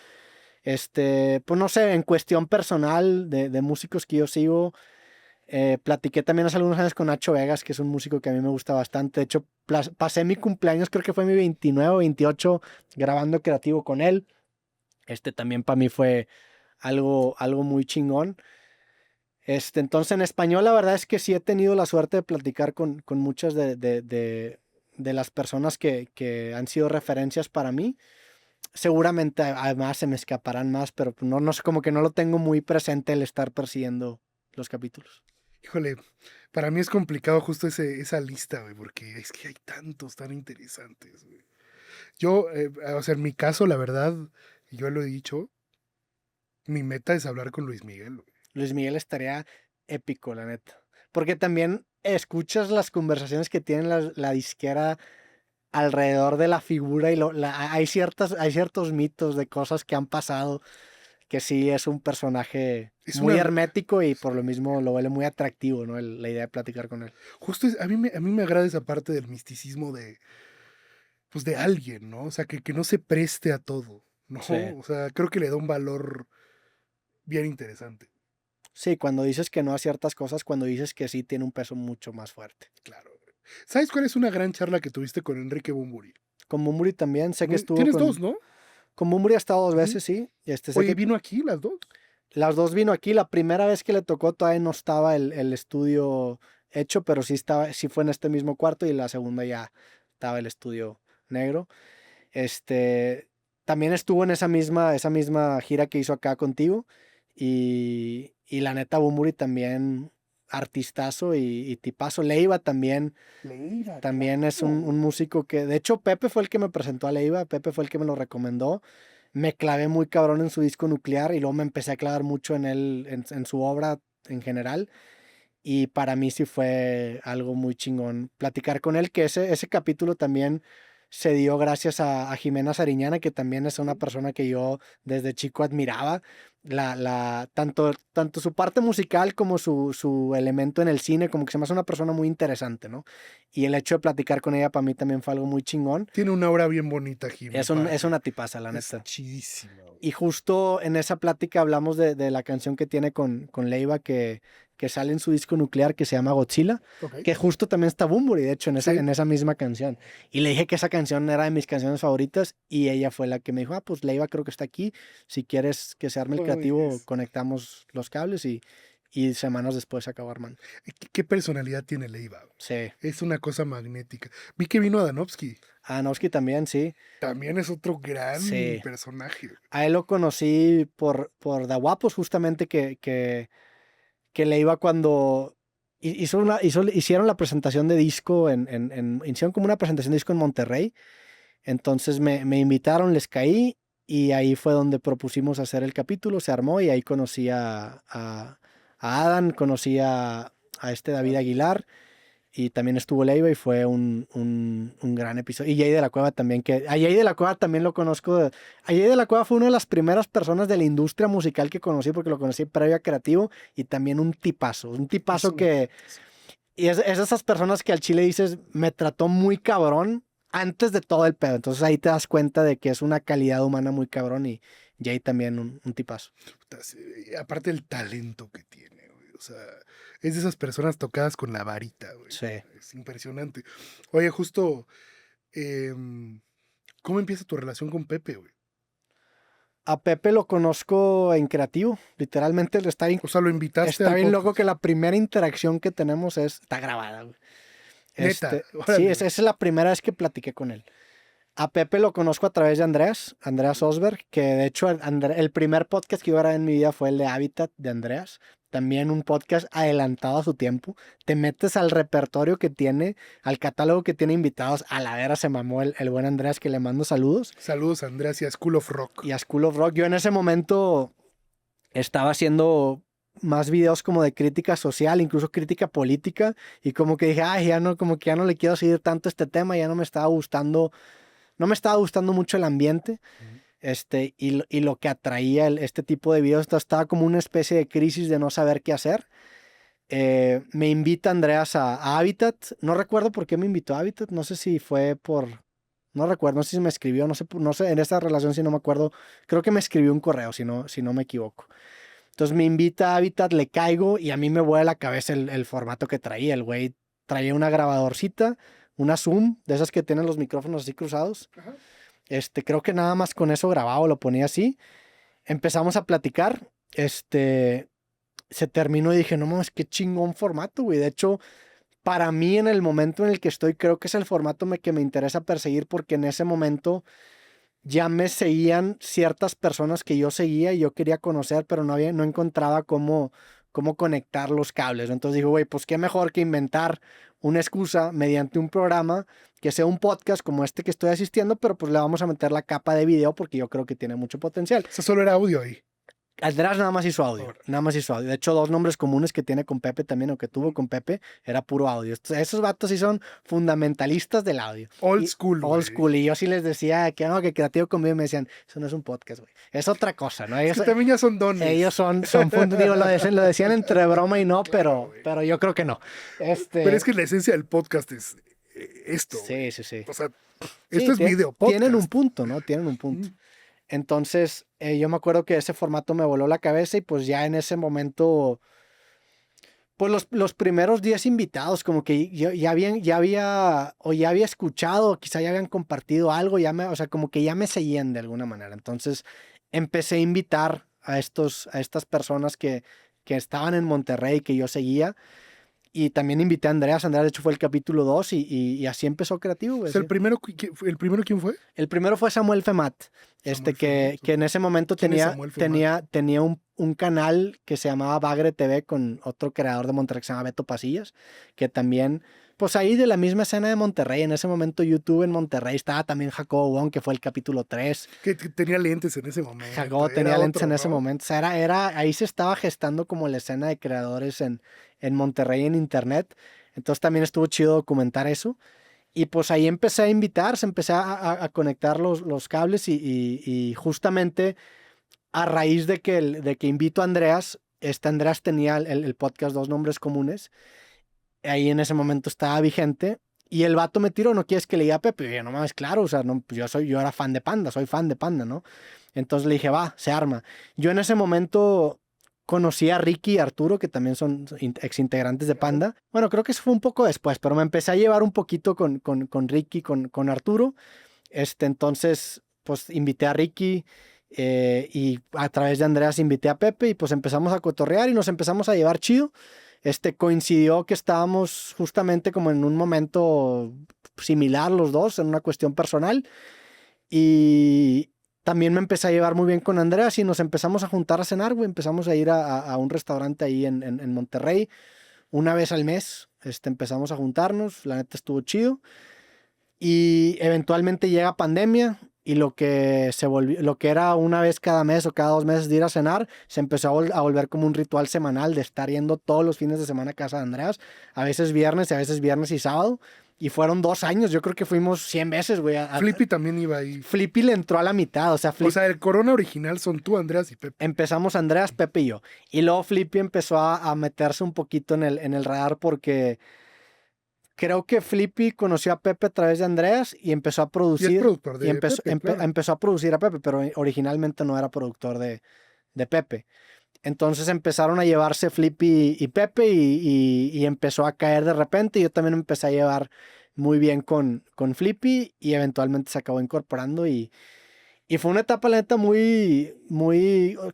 Pues no sé, en cuestión personal de músicos que yo sigo, platiqué también hace algunos años con Nacho Vegas, que es un músico que a mí me gusta bastante. De hecho, pasé mi cumpleaños, creo que fue mi 29 o 28, grabando creativo con él. También para mí fue algo muy chingón. Entonces, en español, la verdad es que sí he tenido la suerte de platicar con muchas de las personas que han sido referencias para mí. Seguramente además se me escaparán más, pero no sé, como que no lo tengo muy presente el estar persiguiendo los capítulos. Híjole, para mí es complicado justo esa lista, güey, porque es que hay tantos tan interesantes, güey. Yo, o sea, en mi caso, la verdad, yo lo he dicho, mi meta es hablar con Luis Miguel, güey. Luis Miguel estaría épico, la neta. Porque también escuchas las conversaciones que tienen la disquera alrededor de la figura y hay ciertos mitos de cosas que han pasado que sí es un personaje muy hermético y por lo mismo lo vuelve muy atractivo, ¿no? La idea de platicar con él. Justo a mí me agrada esa parte del misticismo pues de alguien, ¿no? O sea, que no se preste a todo, ¿no? Sí. O sea, creo que le da un valor bien interesante. Sí, cuando dices que no a ciertas cosas, cuando dices que sí, tiene un peso mucho más fuerte. Claro. ¿Sabes cuál es una gran charla que tuviste con Enrique Bunbury? Con Bunbury también, sé que estuvo Tienes dos, ¿no? Con Bunbury ha estado 2 veces, sí. Sé Oye, que ¿vino aquí las dos? las dos vino aquí. La primera vez que le tocó todavía no estaba el estudio hecho, pero sí fue en este mismo cuarto y la segunda ya estaba el estudio negro. También estuvo en esa misma gira que hizo acá contigo y la neta Bunbury también artistazo y tipazo. Leiva también es un músico que, de hecho Pepe fue el que me presentó a Leiva, Pepe fue el que me lo recomendó. Me clavé muy cabrón en su disco Nuclear y luego me empecé a clavar mucho en él, en su obra en general. Y para mí sí fue algo muy chingón platicar con él, que ese capítulo también se dio gracias a Jimena Sariñana, que también es una persona que yo desde chico admiraba. Tanto su parte musical como su elemento en el cine, como que se me hace una persona muy interesante, ¿no? Y el hecho de platicar con ella para mí también fue algo muy chingón. Tiene una obra bien bonita, Jimena. Es una tipaza, la neta. Es chidísima. Y justo en esa plática hablamos de la canción que tiene con Leiva que sale en su disco Nuclear, que se llama Godzilla, que justo también está Bunbury, de hecho, en esa misma canción. Y le dije que esa canción era de mis canciones favoritas y ella fue la que me dijo, pues Leiva creo que está aquí, si quieres que se arme el creativo, conectamos los cables y semanas después se acabó armando. ¿Qué personalidad tiene Leiva? Sí. Es una cosa magnética. Vi que vino Adanovsky. Adanovsky también, sí. También es otro gran personaje. A él lo conocí por Da Guapos, justamente que Leiva cuando hicieron la presentación de disco, hicieron como una presentación de disco en Monterrey. Entonces me invitaron, les caí y ahí fue donde propusimos hacer el capítulo, se armó y ahí conocí a Adán, conocí a David Aguilar y también estuvo Leiva y fue un gran episodio. Y Jay de la Cueva también, a Jay de la Cueva también lo conozco. A Jay de la Cueva fue una de las primeras personas de la industria musical que conocí porque lo conocí previo a Creativo y también un tipazo que... Y es esas personas que al chile dices, me trató muy cabrón antes de todo el pedo. Entonces ahí te das cuenta de que es una calidad humana muy cabrón y Jay también un tipazo. Aparte el talento que tiene, güey. O sea, es de esas personas tocadas con la varita, güey. Sí. Es impresionante. Oye, justo, ¿cómo empieza tu relación con Pepe, güey? A Pepe lo conozco en Creativo, literalmente está bien. O sea, lo invitaste. Está bien loco que la primera interacción que tenemos está grabada, güey. Neta. Sí, esa es la primera vez que platiqué con él. A Pepe lo conozco a través de Andreas Osberg, que de hecho el primer podcast que yo grabé en mi vida fue el de Habitat de Andreas. También un podcast adelantado a su tiempo. Te metes al repertorio que tiene, al catálogo que tiene invitados. A la vera se mamó el buen Andreas, que le mando saludos. Saludos a Andreas y a School of Rock. Yo en ese momento estaba haciendo más videos como de crítica social, incluso crítica política, y como que dije, como que ya no le quiero seguir tanto este tema, ya no me estaba gustando mucho el ambiente. Y lo que atraía este tipo de videos, estaba como una especie de crisis de no saber qué hacer. Me invita Andreas a Habitat, no recuerdo por qué me invitó a Habitat, no sé si fue no recuerdo, no sé si me escribió, no sé, en esa relación si no me acuerdo, creo que me escribió un correo, si no me equivoco. Entonces me invita a Habitat, le caigo y a mí me vuela la cabeza el formato que traía. El güey traía una grabadorcita, una Zoom, de esas que tienen los micrófonos así cruzados. Ajá. Creo que nada más con eso grababa, lo ponía así. Empezamos a platicar, se terminó y dije, no mames, qué chingón formato, güey. De hecho, para mí en el momento en el que estoy, creo que es el formato que me interesa perseguir porque en ese momento ya me seguían ciertas personas que yo seguía y yo quería conocer, pero no encontraba cómo conectar los cables. Entonces digo, güey, pues qué mejor que inventar una excusa mediante un programa que sea un podcast como este que estoy asistiendo, pero pues le vamos a meter la capa de video porque yo creo que tiene mucho potencial. Eso solo era audio ahí. András nada más hizo audio. De hecho, 2 nombres comunes que tiene con Pepe también, o que tuvo con Pepe, era puro audio. Esos vatos sí son fundamentalistas del audio. Old school. Old school. Y yo sí les decía que no, que Creativo conmigo, y me decían, eso no es un podcast, güey. Es otra cosa, ¿no? Ellos, también ya son dones. Ellos digo, lo decían entre broma y no, claro, pero yo creo que no. Pero es que la esencia del podcast es esto. Sí. O sea, esto es video podcast. Tienen un punto, ¿no? Tienen un punto. Entonces, yo me acuerdo que ese formato me voló la cabeza y pues ya en ese momento, pues los primeros 10 invitados como que ya había escuchado, quizá ya habían compartido algo, o sea, como que ya me seguían de alguna manera. Entonces, empecé a invitar a estas personas que estaban en Monterrey, que yo seguía, Y también invité a Andreas. Andreas, de hecho, fue el capítulo 2 y así empezó Creativo, güey. O sea, Sí. ¿el primero quién fue? El primero fue Samuel Femat, Samuel que Femat, en ese momento ¿quién es Samuel Femat? tenía un canal que se llamaba Bagre TV con otro creador de Monterrey que se llama Beto Pasillas, que también, pues ahí de la misma escena de Monterrey, en ese momento YouTube en Monterrey, estaba también Jacobo Wong, que fue el capítulo 3. Que tenía lentes en ese momento. Jacobo Era tenía lentes otro, en ese ¿no? momento. O sea, ahí se estaba gestando como la escena de creadores en Monterrey en internet. Entonces también estuvo chido documentar eso. Y pues ahí empecé a invitar, se empecé a conectar los cables y justamente a raíz de que invito a Andreas, Andreas tenía el podcast Dos Nombres Comunes, ahí en ese momento estaba vigente y el vato me tiró, ¿no quieres que le diga a Pepe? Y yo, no mames, claro, o sea, no, pues yo era fan de Panda, soy fan de Panda, ¿no? Entonces le dije, va, se arma. Yo en ese momento conocí a Ricky y Arturo, que también son exintegrantes de Panda. Bueno, creo que eso fue un poco después, pero me empecé a llevar un poquito con Ricky, con Arturo. Entonces, pues invité a Ricky y a través de Andreas invité a Pepe y pues empezamos a cotorrear y nos empezamos a llevar chido. Coincidió que estábamos justamente como en un momento similar los dos, en una cuestión personal. Y también me empecé a llevar muy bien con Andreas y nos empezamos a juntar a cenar, güey. Empezamos a ir a un restaurante ahí en Monterrey una vez al mes. Empezamos a juntarnos, la neta estuvo chido. Y eventualmente llega pandemia y lo que era una vez cada mes o cada 2 meses de ir a cenar, se empezó a volver como un ritual semanal de estar yendo todos los fines de semana a casa de Andreas, a veces viernes y sábado. Y fueron 2 años, yo creo que fuimos 100 veces, güey. Flippy también iba ahí. Flippy le entró a la mitad, o sea, el Corona original son tú, Andreas y Pepe. Empezamos Andreas, Pepe y yo. Y luego Flippy empezó a meterse un poquito en el radar porque creo que Flippy conoció a Pepe a través de Andreas y empezó a producir. Y es productor de Pepe, claro. Empezó a producir a Pepe, pero originalmente no era productor de Pepe. Entonces empezaron a llevarse Flippy y Pepe y empezó a caer de repente. Yo también empecé a llevar muy bien con Flippy y eventualmente se acabó incorporando y fue una etapa, la neta, muy,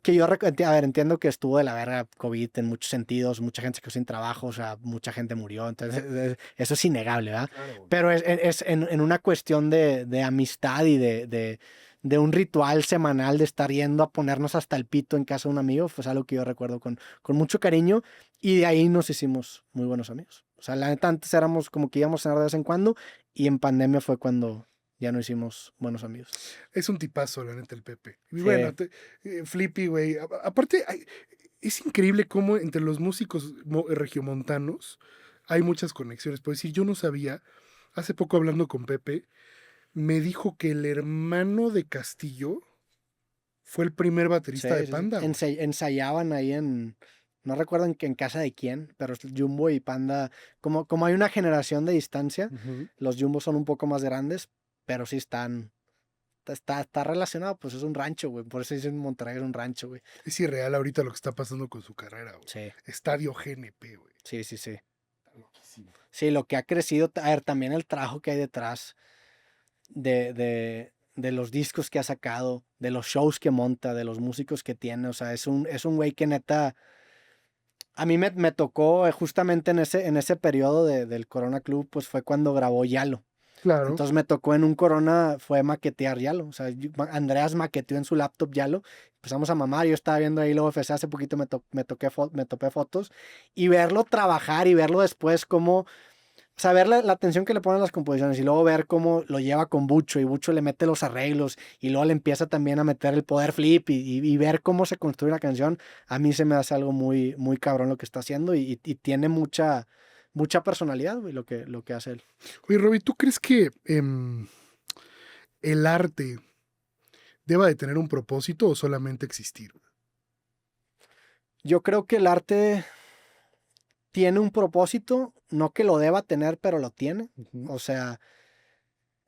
que yo, a ver, entiendo que estuvo de la verga COVID en muchos sentidos, mucha gente se quedó sin trabajo, o sea, mucha gente murió, entonces eso es innegable, ¿verdad? Claro. Pero es en una cuestión de amistad y de un ritual semanal de estar yendo a ponernos hasta el pito en casa de un amigo, fue algo que yo recuerdo con mucho cariño y de ahí nos hicimos muy buenos amigos. O sea, la neta, antes éramos como que íbamos a cenar de vez en cuando y en pandemia fue cuando ya no hicimos buenos amigos. Es un tipazo, la neta, el Pepe. Y sí. Bueno, Flippy, güey. Aparte, es increíble cómo entre los músicos regiomontanos hay muchas conexiones. Por decir, yo no sabía, hace poco hablando con Pepe, me dijo que el hermano de Castillo fue el primer baterista de Panda. Ensayaban ahí no recuerdo en casa de quién, pero Jumbo y Panda, como hay una generación de distancia, los Jumbo son un poco más grandes, pero sí está relacionado, pues es un rancho, güey. Por eso dicen Monterrey es un rancho, güey. Es irreal ahorita lo que está pasando con su carrera, güey. Sí. Estadio GNP, güey. Sí. Sí, lo que ha crecido, a ver, también el trabajo que hay detrás de los discos que ha sacado, de los shows que monta, de los músicos que tiene, o sea, es un güey que neta, a mí me tocó justamente en ese periodo del Corona Club, pues fue cuando grabó Yalo. Claro. Entonces me tocó en un Corona, fue maquetear Yalo. O sea, Andreas maqueteó en su laptop Yalo. Empezamos a mamar. Yo estaba viendo ahí luego FC hace poquito, me topé fotos. Y verlo trabajar y verlo después como... O sea, ver la atención que le ponen las composiciones y luego ver cómo lo lleva con Bucho y Bucho le mete los arreglos y luego le empieza también a meter el poder flip y ver cómo se construye una canción. A mí se me hace algo muy, muy cabrón lo que está haciendo y tiene mucha personalidad, güey, lo que hace él. Oye, Robbie, ¿tú crees que el arte deba de tener un propósito o solamente existir? Yo creo que el arte tiene un propósito, no que lo deba tener, pero lo tiene. O sea,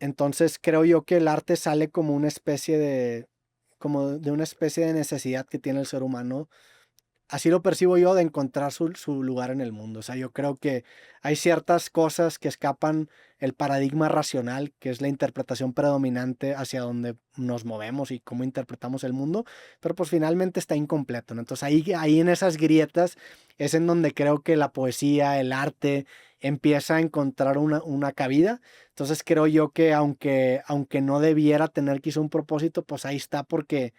entonces creo yo que el arte sale como una especie de necesidad que tiene el ser humano así lo percibo yo, de encontrar su lugar en el mundo. O sea, yo creo que hay ciertas cosas que escapan el paradigma racional, que es la interpretación predominante hacia donde nos movemos y cómo interpretamos el mundo, pero pues finalmente está incompleto, ¿no? Entonces ahí en esas grietas es en donde creo que la poesía, el arte, empieza a encontrar una cabida. Entonces creo yo que aunque no debiera tener quizá un propósito, pues ahí está, porque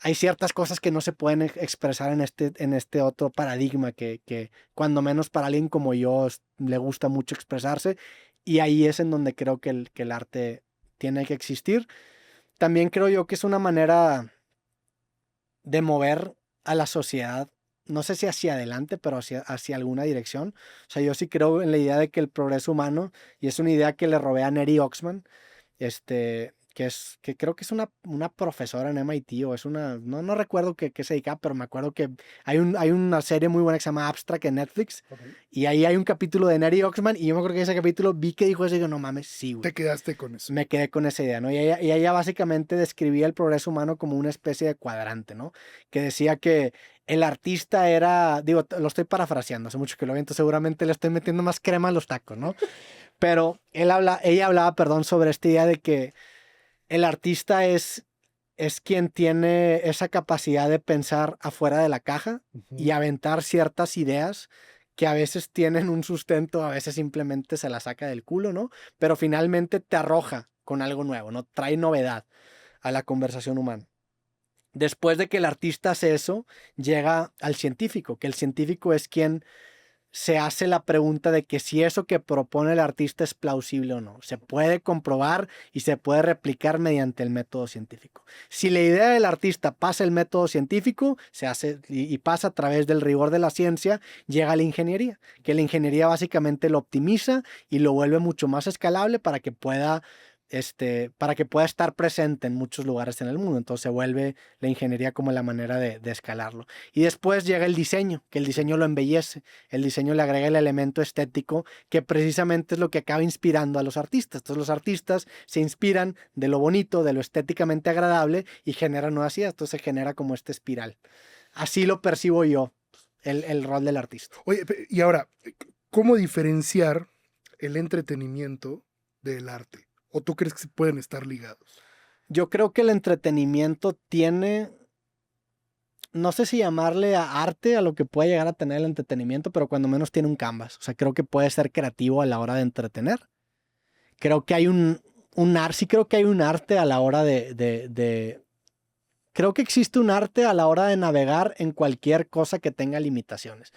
hay ciertas cosas que no se pueden expresar en este otro paradigma que cuando menos para alguien como yo le gusta mucho expresarse, y ahí es en donde creo que el arte tiene que existir. También creo yo que es una manera de mover a la sociedad, no sé si hacia adelante, pero hacia alguna dirección. O sea, yo sí creo en la idea de que el progreso humano, y es una idea que le robé a Neri Oxman, que creo que es una profesora en MIT, o es no recuerdo qué se dedicaba, pero me acuerdo que hay una serie muy buena que se llama Abstract en Netflix, y ahí hay un capítulo de Neri Oxman, y yo me acuerdo que en ese capítulo vi que dijo eso, y digo, no mames, sí, güey. Te quedaste con eso. Me quedé con esa idea, ¿no? Y ella básicamente describía el progreso humano como una especie de cuadrante, ¿no? Que decía que el artista era, digo, lo estoy parafraseando, hace mucho que lo vi, entonces seguramente le estoy metiendo más crema a los tacos, ¿no? Pero ella hablaba, perdón, sobre esta idea de que el artista es quien tiene esa capacidad de pensar afuera de la caja y aventar ciertas ideas que a veces tienen un sustento, a veces simplemente se la saca del culo, ¿no? Pero finalmente te arroja con algo nuevo, ¿no? Trae novedad a la conversación humana. Después de que el artista hace eso, llega al científico, que el científico es quien se hace la pregunta de que si eso que propone el artista es plausible o no. Se puede comprobar y se puede replicar mediante el método científico. Si la idea del artista pasa el método científico, se hace y pasa a través del rigor de la ciencia, llega a la ingeniería, que la ingeniería básicamente lo optimiza y lo vuelve mucho más escalable para que pueda estar presente en muchos lugares en el mundo. Entonces se vuelve la ingeniería como la manera de escalarlo. Y después llega el diseño, que el diseño lo embellece, el diseño le agrega el elemento estético, que precisamente es lo que acaba inspirando a los artistas. Entonces los artistas se inspiran de lo bonito, de lo estéticamente agradable, y generan nuevas ideas. Entonces se genera como esta espiral. Así lo percibo yo, el rol del artista. Oye, y ahora, ¿cómo diferenciar el entretenimiento del arte? ¿O tú crees que pueden estar ligados? Yo creo que el entretenimiento tiene, no sé si llamarle a arte a lo que puede llegar a tener el entretenimiento, pero cuando menos tiene un canvas. O sea, creo que puede ser creativo a la hora de entretener. Creo que hay sí creo que hay un arte a la hora creo que existe un arte a la hora de navegar en cualquier cosa que tenga limitaciones.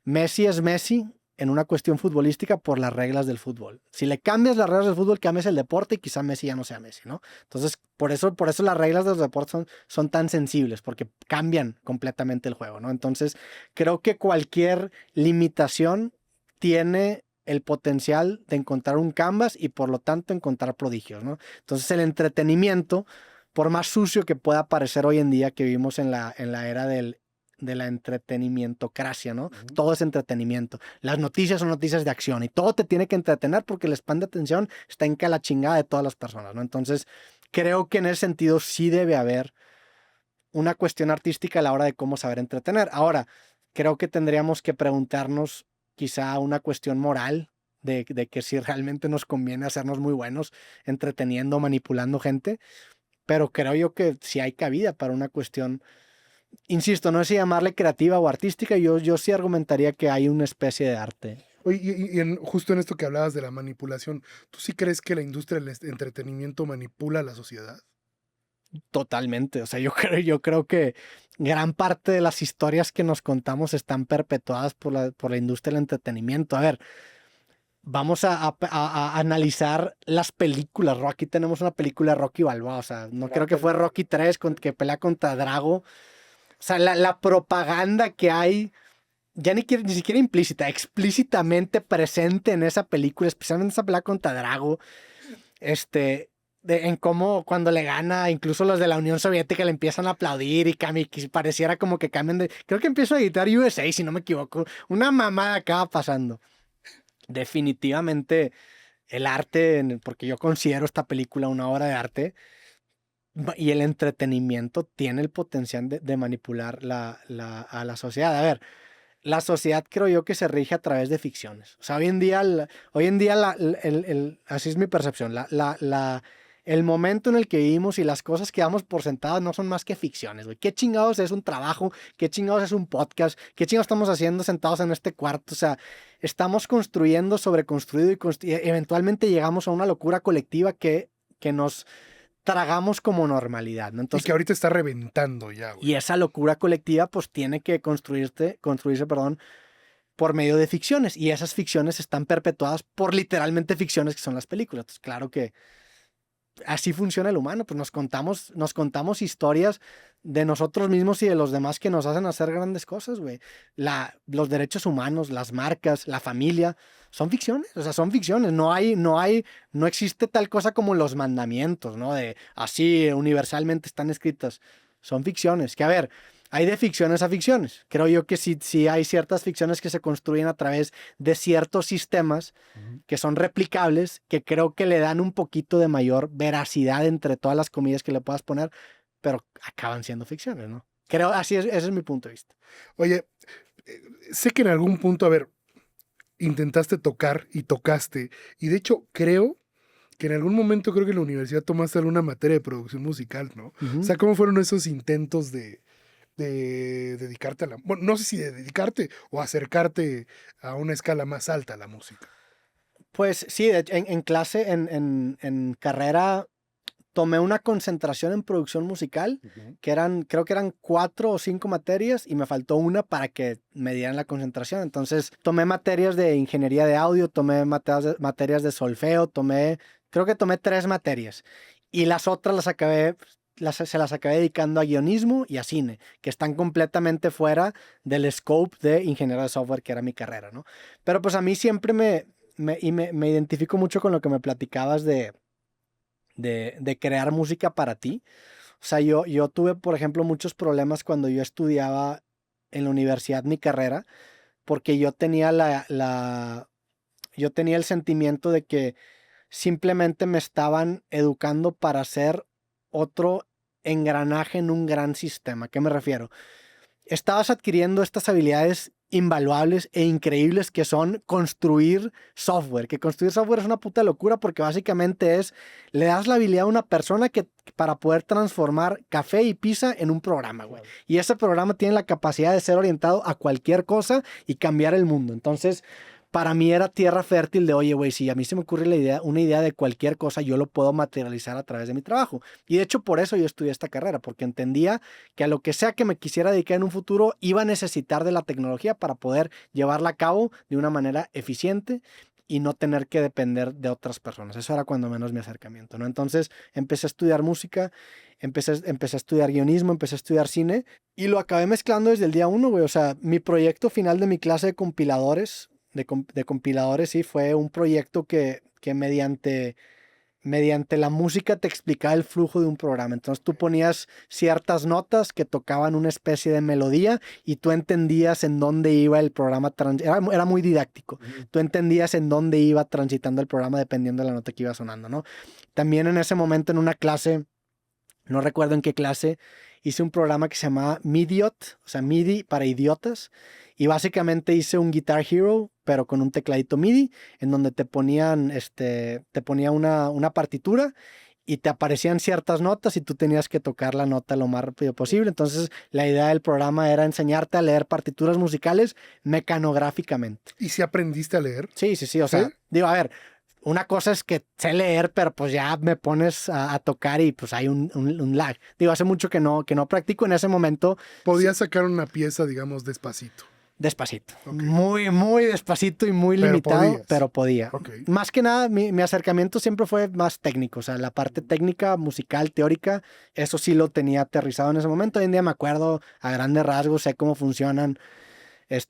Messi es Messi en una cuestión futbolística por las reglas del fútbol. Si le cambias las reglas del fútbol, cambias el deporte y quizá Messi ya no sea Messi, ¿no? Entonces, por eso las reglas de los deportes son tan sensibles, porque cambian completamente el juego, ¿no? Entonces, creo que cualquier limitación tiene el potencial de encontrar un canvas y por lo tanto encontrar prodigios, ¿no? Entonces, el entretenimiento, por más sucio que pueda parecer hoy en día, que vivimos en la era de la entretenimientocracia, ¿no? Todo es entretenimiento. Las noticias son noticias de acción y todo te tiene que entretener porque el span de atención está en que la chingada de todas las personas, ¿no? Entonces, creo que en ese sentido sí debe haber una cuestión artística a la hora de cómo saber entretener. Ahora, creo que tendríamos que preguntarnos quizá una cuestión moral de que si realmente nos conviene hacernos muy buenos entreteniendo, manipulando gente, pero creo yo que sí hay cabida para una cuestión. Insisto, no sé si llamarle creativa o artística, yo sí argumentaría que hay una especie de arte. Oye, justo en esto que hablabas de la manipulación, ¿tú sí crees que la industria del entretenimiento manipula a la sociedad? Totalmente, o sea, yo creo que gran parte de las historias que nos contamos están perpetuadas por la industria del entretenimiento. A ver, vamos a analizar las películas. Aquí tenemos una película de Rocky Balboa, o sea, no creo que fue Rocky 3 que pelea contra Drago. O sea, la propaganda que hay, ya ni siquiera implícita, explícitamente presente en esa película, especialmente esa pelea contra Drago, en cómo cuando le gana, incluso los de la Unión Soviética le empiezan a aplaudir y pareciera como que cambian de... Creo que empieza a editar USA, si no me equivoco. Una mamada acaba pasando. Definitivamente el arte, porque yo considero esta película una obra de arte, y el entretenimiento tiene el potencial de manipular a la sociedad. A ver, la sociedad creo yo que se rige a través de ficciones. O sea, hoy en día así es mi percepción, el momento en el que vivimos y las cosas que damos por sentadas no son más que ficciones, güey. ¿Qué chingados es un trabajo? ¿Qué chingados es un podcast? ¿Qué chingados estamos haciendo sentados en este cuarto? O sea, estamos construyendo, sobreconstruido y eventualmente llegamos a una locura colectiva que nos tragamos como normalidad, ¿no? Entonces, y que ahorita está reventando ya, güey. Y esa locura colectiva pues tiene que construirse, por medio de ficciones. Y esas ficciones están perpetuadas por literalmente ficciones que son las películas. Entonces, claro que así funciona el humano, pues nos contamos historias de nosotros mismos y de los demás que nos hacen hacer grandes cosas, güey. Los derechos humanos, las marcas, la familia, son ficciones, o sea, son ficciones. No existe tal cosa como los mandamientos, ¿no? De así universalmente están escritas. Son ficciones, que a ver, hay de ficciones a ficciones. Creo yo que sí hay ciertas ficciones que se construyen a través de ciertos sistemas que son replicables, que creo que le dan un poquito de mayor veracidad entre todas las comillas que le puedas poner, pero acaban siendo ficciones, ¿no? Creo, ese es mi punto de vista. Oye, sé que en algún punto, a ver, intentaste tocar y tocaste, y de hecho creo que en algún momento creo que en la universidad tomaste alguna materia de producción musical, ¿no? O sea, ¿cómo fueron esos intentos de dedicarte a la... Bueno, no sé si de dedicarte o acercarte a una escala más alta a la música? Pues sí, en clase, en carrera, tomé una concentración en producción musical, creo que eran 4 o 5 materias y me faltó una para que me dieran la concentración. Entonces tomé materias de ingeniería de audio, tomé materias de solfeo, creo que tomé 3 materias y las otras se las acabé dedicando a guionismo y a cine, que están completamente fuera del scope de ingeniería de software, que era mi carrera, ¿no? Pero pues a mí siempre me identifico mucho con lo que me platicabas de crear música para ti. O sea, yo tuve, por ejemplo, muchos problemas cuando yo estudiaba en la universidad mi carrera, porque yo tenía yo tenía el sentimiento de que simplemente me estaban educando para ser otro engranaje en un gran sistema. ¿A qué me refiero? Estabas adquiriendo estas habilidades invaluables e increíbles que son construir software. Que construir software es una puta locura porque básicamente le das la habilidad a una persona para poder transformar café y pizza en un programa, güey. Y ese programa tiene la capacidad de ser orientado a cualquier cosa y cambiar el mundo. Entonces, para mí era tierra fértil de, oye, güey, si a mí se me ocurre una idea de cualquier cosa, yo lo puedo materializar a través de mi trabajo. Y de hecho, por eso yo estudié esta carrera, porque entendía que a lo que sea que me quisiera dedicar en un futuro, iba a necesitar de la tecnología para poder llevarla a cabo de una manera eficiente y no tener que depender de otras personas. Eso era cuando menos mi acercamiento, ¿no? Entonces empecé a estudiar música, empecé a estudiar guionismo, empecé a estudiar cine y lo acabé mezclando desde el día 1, güey. O sea, mi proyecto final de mi clase de compiladores, sí, fue un proyecto que mediante la música te explicaba el flujo de un programa. Entonces tú ponías ciertas notas que tocaban una especie de melodía y tú entendías en dónde iba el programa. Era muy didáctico. Tú entendías en dónde iba transitando el programa dependiendo de la nota que iba sonando, ¿no? También en ese momento en una clase, no recuerdo en qué clase, hice un programa que se llamaba Midiot, o sea, MIDI para idiotas. Y básicamente hice un Guitar Hero, pero con un tecladito MIDI, en donde te ponía una partitura y te aparecían ciertas notas y tú tenías que tocar la nota lo más rápido posible. Entonces, la idea del programa era enseñarte a leer partituras musicales mecanográficamente. ¿Y si aprendiste a leer? Sí. O sea, digo, a ver, una cosa es que sé leer, pero pues ya me pones a tocar y pues hay un lag. Digo, hace mucho que no practico. En ese momento podías sacar una pieza, digamos, despacito. Despacito. Okay. Muy, muy despacito y muy limitado, pero podía. Okay. Más que nada, mi acercamiento siempre fue más técnico. O sea, la parte técnica, musical, teórica, eso sí lo tenía aterrizado en ese momento. Hoy en día me acuerdo a grandes rasgos, sé cómo funcionan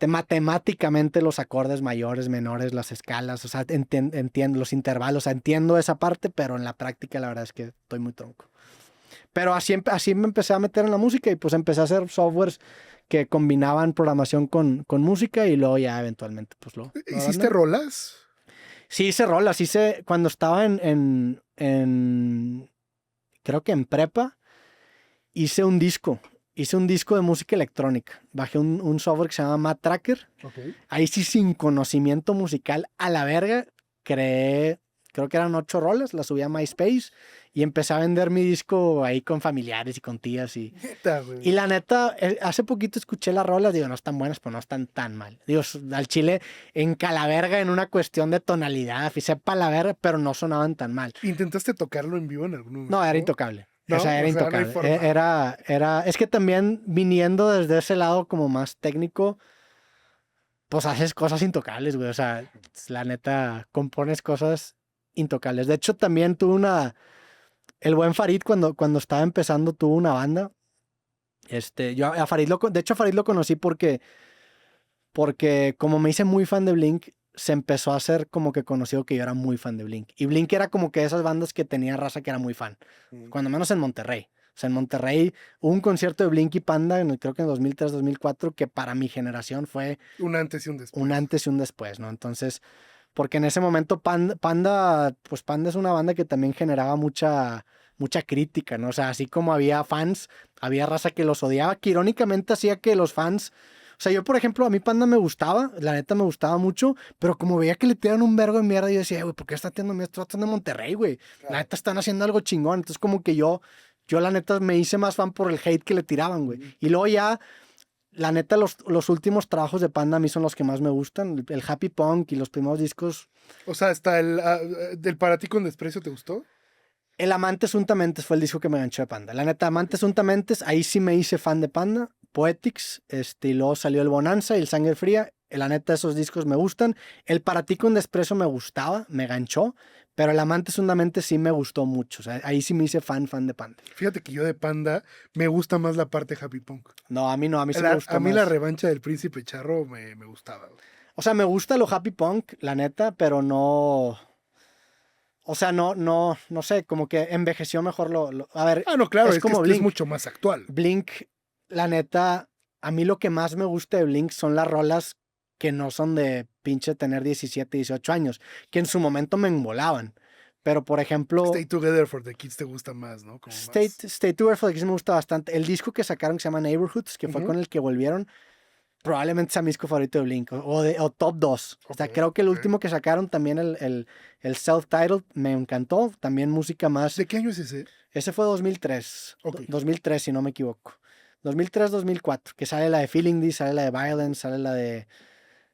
matemáticamente los acordes mayores, menores, las escalas. O sea, entiendo los intervalos. O sea, entiendo esa parte, pero en la práctica la verdad es que estoy muy tronco. Pero así me empecé a meter en la música y pues empecé a hacer softwares que combinaban programación con música y luego ya eventualmente pues lo ¿Hiciste rolas? Sí, hice rolas. Cuando estaba creo que en prepa, hice un disco de música electrónica. Bajé un software que se llama Math Tracker. Ok. Ahí sí, sin conocimiento musical a la verga, creo que eran 8 rolas, las subí a MySpace y empecé a vender mi disco ahí con familiares y con tías. Neta, güey. Y la neta, hace poquito escuché las rolas, digo, no están buenas, pero no están tan mal. Digo, al chile en calaverga en una cuestión de tonalidad, sepa la verga, pero no sonaban tan mal. ¿Intentaste tocarlo en vivo en algún momento? No, era intocable. ¿No? O sea, era O sea, no hay intocable. forma. Es que también viniendo desde ese lado como más técnico, pues haces cosas intocables, güey. O sea, la neta, compones cosas intocables. De hecho, también el buen Farid cuando estaba empezando tuvo una banda. Yo a Farid de hecho a Farid lo conocí porque como me hice muy fan de Blink, se empezó a hacer como que conocido que yo era muy fan de Blink. Y Blink era como que esas bandas que tenía raza que era muy fan. Cuando menos en Monterrey. O sea, en Monterrey hubo un concierto de Blink y Panda, creo que en 2003, 2004, que para mi generación fue Un antes y un después. un antes y un después, ¿no? Entonces, porque en ese momento Panda es una banda que también generaba mucha crítica, ¿no? O sea, así como había fans, había raza que los odiaba, que irónicamente hacía que los fans... O sea, yo, por ejemplo, a mí Panda me gustaba, la neta me gustaba mucho, pero como veía que le tiraban un vergo de mierda, yo decía, güey, ¿por qué está tirando mierda? Están de Monterrey, güey. La neta están haciendo algo chingón. Entonces, como que yo la neta me hice más fan por el hate que le tiraban, güey. Y luego ya, la neta, los últimos trabajos de Panda a mí son los que más me gustan. El Happy Punk y los primeros discos. O sea, hasta del Para ti con desprecio, ¿te gustó? El Amantes Untamentes fue el disco que me ganchó de Panda. La neta, Amantes Untamentes, ahí sí me hice fan de Panda. Poetics, y luego salió el Bonanza y el Sangre Fría. La neta, esos discos me gustan. El Para ti con desprecio me gustaba, me ganchó. Pero el Amantes Untamentes sí me gustó mucho. O sea, ahí sí me hice fan de Panda. Fíjate que yo de Panda me gusta más la parte Happy Punk. No, a mí no, a mí sí me gustó A mí más. la revancha del Príncipe Charro me gustaba. Güey. O sea, me gusta lo Happy Punk, la neta, pero no... O sea, no sé, como que envejeció mejor A ver, Ah, no, claro, es como que Blink. es mucho más actual. Blink, la neta, a mí lo que más me gusta de Blink son las rolas que no son de pinche tener 17, 18 años, que en su momento me embolaban. Pero, por ejemplo... Stay Together for the Kids te gusta más, ¿no? Como Stay Together for the Kids me gusta bastante. El disco que sacaron que se llama Neighborhoods, que fue con el que volvieron, probablemente sea mi disco favorito de Blink, o top 2. O sea, creo que el último que sacaron, también el self-titled, me encantó. También música más... ¿De qué año es ese? Ese fue 2003. Ok. 2003, si no me equivoco. 2003, 2004. Que sale la de Feeling This, sale la de Violence, sale la de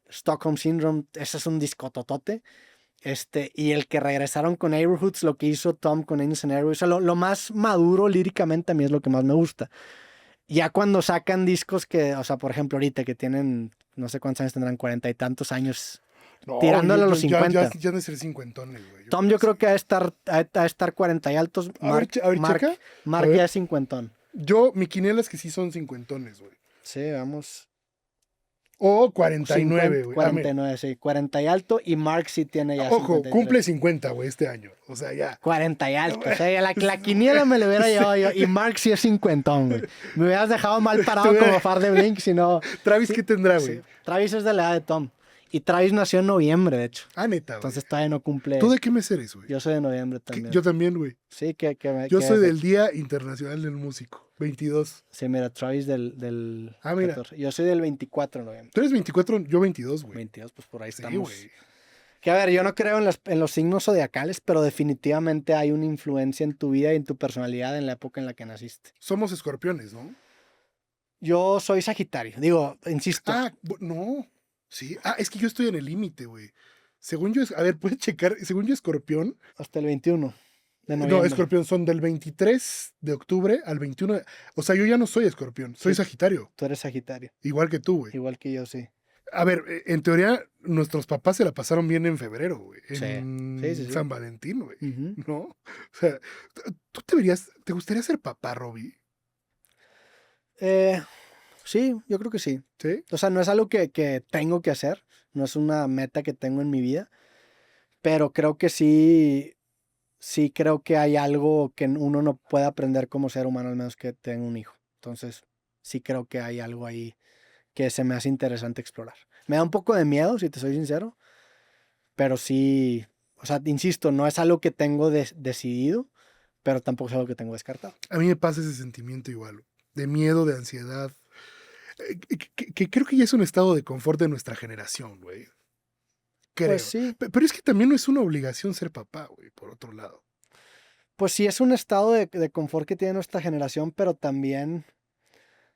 Stockholm Syndrome. Ese es un discototote. Y el que regresaron con Neighborhoods, lo que hizo Tom con Angels and Airwaves. O sea, lo más maduro líricamente a mí es lo que más me gusta. Ya cuando sacan discos que, o sea, por ejemplo, ahorita que tienen, no sé cuántos años tendrán, 40 y tantos años, No, tirándole a los 50. Ya de ser cincuentones, güey. Tom, yo creo que ha de estar 40 y altos. A ver, checa. Mark ya es cincuentón. Mi quiniela es que sí son cincuentones, güey. Sí, vamos. O 49, güey. 49, sí. 40 y alto, y Mark sí tiene ya Ojo, 53. cumple 50, güey, este año. O sea, ya. 40 y alto. O sea, la quiniela me lo hubiera llevado yo. Y Mark sí es cincuentón, güey. Me hubieras dejado mal parado como far de Blink, si no... ¿Travis sí, qué tendrá, güey? Sí. Travis es de la edad de Tom. Y Travis nació en noviembre, de hecho. Ah, neta, güey. Entonces todavía no cumple... ¿Tú de qué mes eres, güey? Yo soy de noviembre también. Yo también, güey. Sí, Yo soy del Día Internacional del Músico, 22. Sí, mira, Travis del Ah, mira. 14. Yo soy del 24 de noviembre. Tú eres 24, yo 22, güey. 22, pues por ahí Sí, estamos. güey. Que a ver, yo no creo en los signos zodiacales, pero definitivamente hay una influencia en tu vida y en tu personalidad en la época en la que naciste. Somos escorpiones, ¿no? Yo soy Sagitario. Digo, insisto. Ah, no. Sí. Ah, es que yo estoy en el límite, güey. Según yo, a ver, puedes checar. Según yo, escorpión. Hasta el 21 de noviembre. No, escorpión son del 23 de octubre al 21 de... O sea, yo ya no soy escorpión, soy Sagitario. Tú eres Sagitario. Igual que tú, güey. Igual que yo, sí. A ver, en teoría, nuestros papás se la pasaron bien en febrero, güey. Sí. En Sí. San Valentín, güey. Uh-huh. ¿No? O sea, ¿tú te gustaría ser papá, Robbie? Sí, yo creo que sí. ¿Sí? O sea, no es algo que tengo que hacer. No es una meta que tengo en mi vida. Pero creo que sí creo que hay algo que uno no puede aprender como ser humano, al menos que tenga un hijo. Entonces, sí creo que hay algo ahí que se me hace interesante explorar. Me da un poco de miedo, si te soy sincero, pero sí, o sea, insisto, no es algo que tengo decidido, pero tampoco es algo que tengo descartado. A mí me pasa ese sentimiento igual, de miedo, de ansiedad, que creo que ya es un estado de confort de nuestra generación, güey. Creo. Pues sí. Pero es que también no es una obligación ser papá, güey, por otro lado. Pues sí, es un estado de confort que tiene nuestra generación, pero también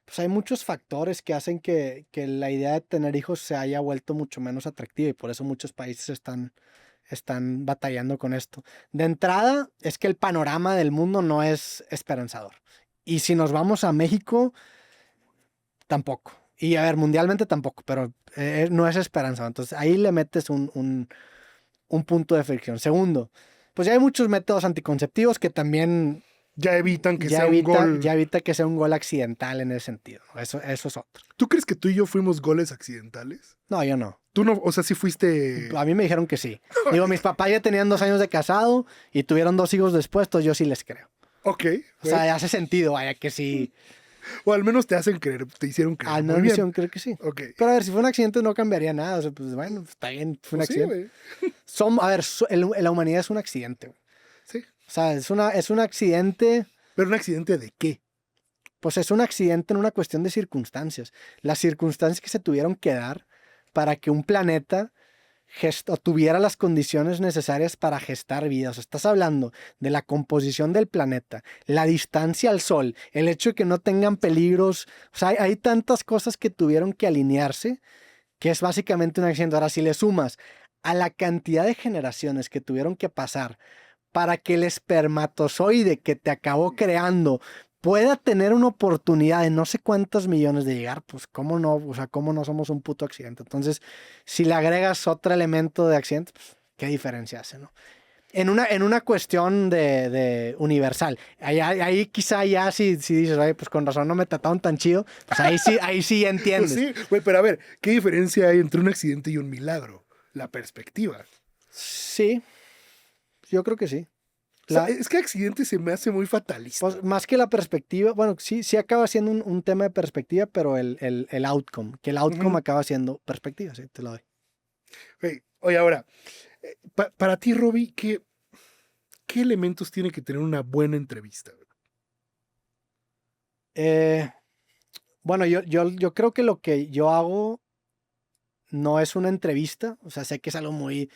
pues hay muchos factores que hacen que la idea de tener hijos se haya vuelto mucho menos atractiva y por eso muchos países están batallando con esto. De entrada, es que el panorama del mundo no es esperanzador. Y si nos vamos a México, tampoco. Y a ver, mundialmente tampoco, pero no es esperanzador. Entonces ahí le metes un punto de fricción. Segundo, pues ya hay muchos métodos anticonceptivos que también Ya evitan que sea un gol. ya evita que sea un gol accidental en ese sentido. Eso es otro. ¿Tú crees que tú y yo fuimos goles accidentales? No, yo no. Tú no, o sea, sí fuiste... A mí me dijeron que sí. Digo, mis papás ya tenían 2 años de casado y tuvieron 2 hijos después, entonces yo sí les creo. Ok. O sea, hace sentido, vaya, que sí. O al menos te hacen creer, te hicieron creer. Al Muy menos me bien. hicieron creer que sí. Ok. Pero a ver, si fue un accidente no cambiaría nada. O sea, pues bueno, está bien, fue un Pues sí, accidente. güey. A ver, la humanidad es un accidente. Güey. Sí. O sea, es un accidente, Pero un accidente de qué? pues es un accidente en una cuestión de circunstancias. Las circunstancias que se tuvieron que dar para que un planeta tuviera las condiciones necesarias para gestar vida. O sea, estás hablando de la composición del planeta, la distancia al Sol, el hecho de que no tengan peligros. O sea, hay tantas cosas que tuvieron que alinearse que es básicamente un accidente. Ahora, si le sumas a la cantidad de generaciones que tuvieron que pasar para que el espermatozoide que te acabó creando pueda tener una oportunidad de no sé cuántos millones de llegar, pues cómo no, o sea, cómo no somos un puto accidente. Entonces, si le agregas otro elemento de accidente, pues, ¿qué diferencia hace, no? En una cuestión de universal. Ahí quizá ya si dices, oye, pues con razón no me trataron tan chido, pues ahí sí entiendes. Pues sí, güey, pero a ver, ¿qué diferencia hay entre un accidente y un milagro? La perspectiva. Sí, yo creo que sí. O sea, es que accidente se me hace muy fatalista. Pues, más que la perspectiva, bueno, sí acaba siendo un tema de perspectiva, pero el outcome, que el outcome acaba siendo perspectiva, sí, te lo doy. Okay. Oye, ahora, para ti, Robbie, ¿qué elementos tiene que tener una buena entrevista? Bueno, yo creo que lo que yo hago no es una entrevista, o sea, sé que es algo muy,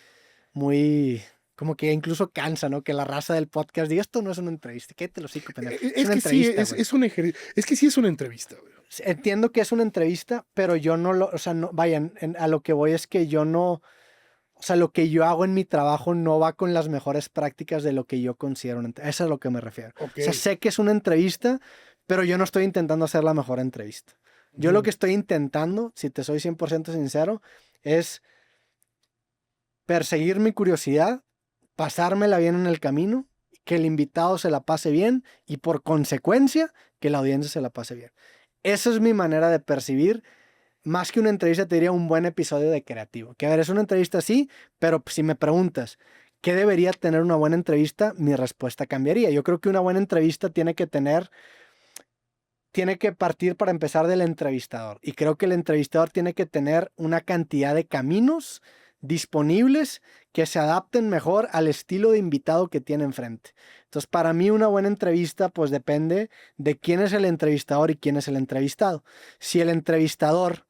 como que incluso cansa, ¿no? Que la raza del podcast diga, esto no es una entrevista, quédate los hocico, pendejo. Es una que sí, entrevista, es un ejercicio. Es que sí es una entrevista, güey. Entiendo que es una entrevista, pero yo no lo, o sea, no, vayan, a lo que voy es que yo no, o sea, lo que yo hago en mi trabajo no va con las mejores prácticas de lo que yo considero una entrevista. Eso es a lo que me refiero. Okay. O sea, sé que es una entrevista, pero yo no estoy intentando hacer la mejor entrevista. Yo lo que estoy intentando, si te soy 100% sincero, es perseguir mi curiosidad, pasármela bien en el camino, que el invitado se la pase bien y por consecuencia que la audiencia se la pase bien. Esa es mi manera de percibir. Más que una entrevista, te diría un buen episodio de creativo. Que a ver, es una entrevista sí, pero si me preguntas qué debería tener una buena entrevista, mi respuesta cambiaría. Yo creo que una buena entrevista tiene que partir para empezar del entrevistador. Y creo que el entrevistador tiene que tener una cantidad de caminos disponibles que se adapten mejor al estilo de invitado que tiene enfrente. Entonces, para mí una buena entrevista pues depende de quién es el entrevistador y quién es el entrevistado. Si el entrevistador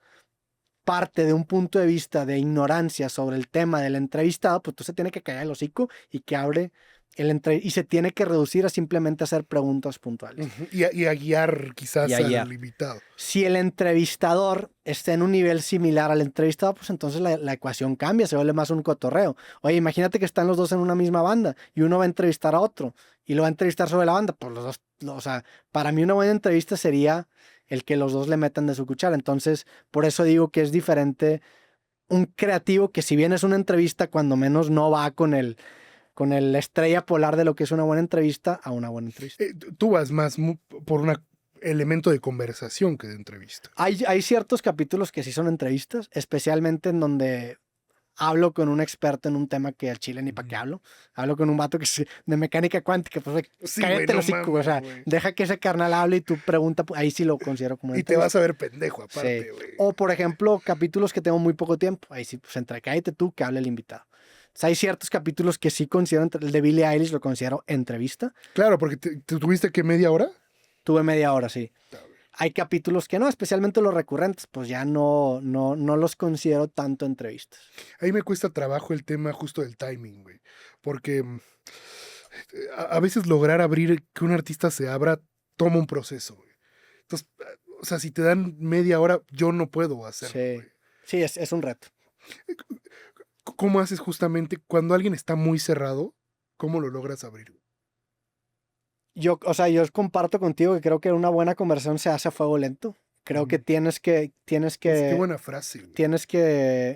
parte de un punto de vista de ignorancia sobre el tema del entrevistado, pues entonces tiene que callar el hocico y que abre y se tiene que reducir a simplemente hacer preguntas puntuales. Y a guiar quizás al invitado. Si el entrevistador está en un nivel similar al entrevistado, pues entonces la ecuación cambia, se vuelve más un cotorreo. Oye, imagínate que están los dos en una misma banda y uno va a entrevistar a otro y lo va a entrevistar sobre la banda. Pues los dos, o sea, para mí una buena entrevista sería el que los dos le metan de su cuchara. Entonces, por eso digo que es diferente un creativo que si bien es una entrevista, cuando menos no va con el estrella polar de lo que es una buena entrevista a una buena entrevista. Tú vas más por un elemento de conversación que de entrevista. Hay ciertos capítulos que sí son entrevistas, especialmente en donde hablo con un experto en un tema que al chile ni para qué hablo. Hablo con un vato que es de mecánica cuántica, pues sí, cállate los hocico, o sea, deja que ese carnal hable y tú pregunta, ahí sí lo considero como una entrevista. Y te vas a ver pendejo aparte, sí. O por ejemplo, capítulos que tengo muy poco tiempo, ahí sí, pues cállate tú que hable el invitado. Entonces, hay ciertos capítulos que sí considero, el de Billie Eilish lo considero entrevista. Claro, porque te tuviste que media hora. Tuve media hora, sí. Hay capítulos que no, especialmente los recurrentes, pues ya no los considero tanto entrevistas. Ahí me cuesta trabajo el tema justo del timing, güey. Porque a veces lograr abrir que un artista se abra toma un proceso, güey. Entonces, o sea, si te dan media hora, yo no puedo hacerlo, Sí, güey. sí, es un reto. ¿Cómo haces justamente cuando alguien está muy cerrado? ¿Cómo lo logras abrir? Yo comparto contigo que creo que una buena conversación se hace a fuego lento. Creo que tienes Qué que, buena frase, güey.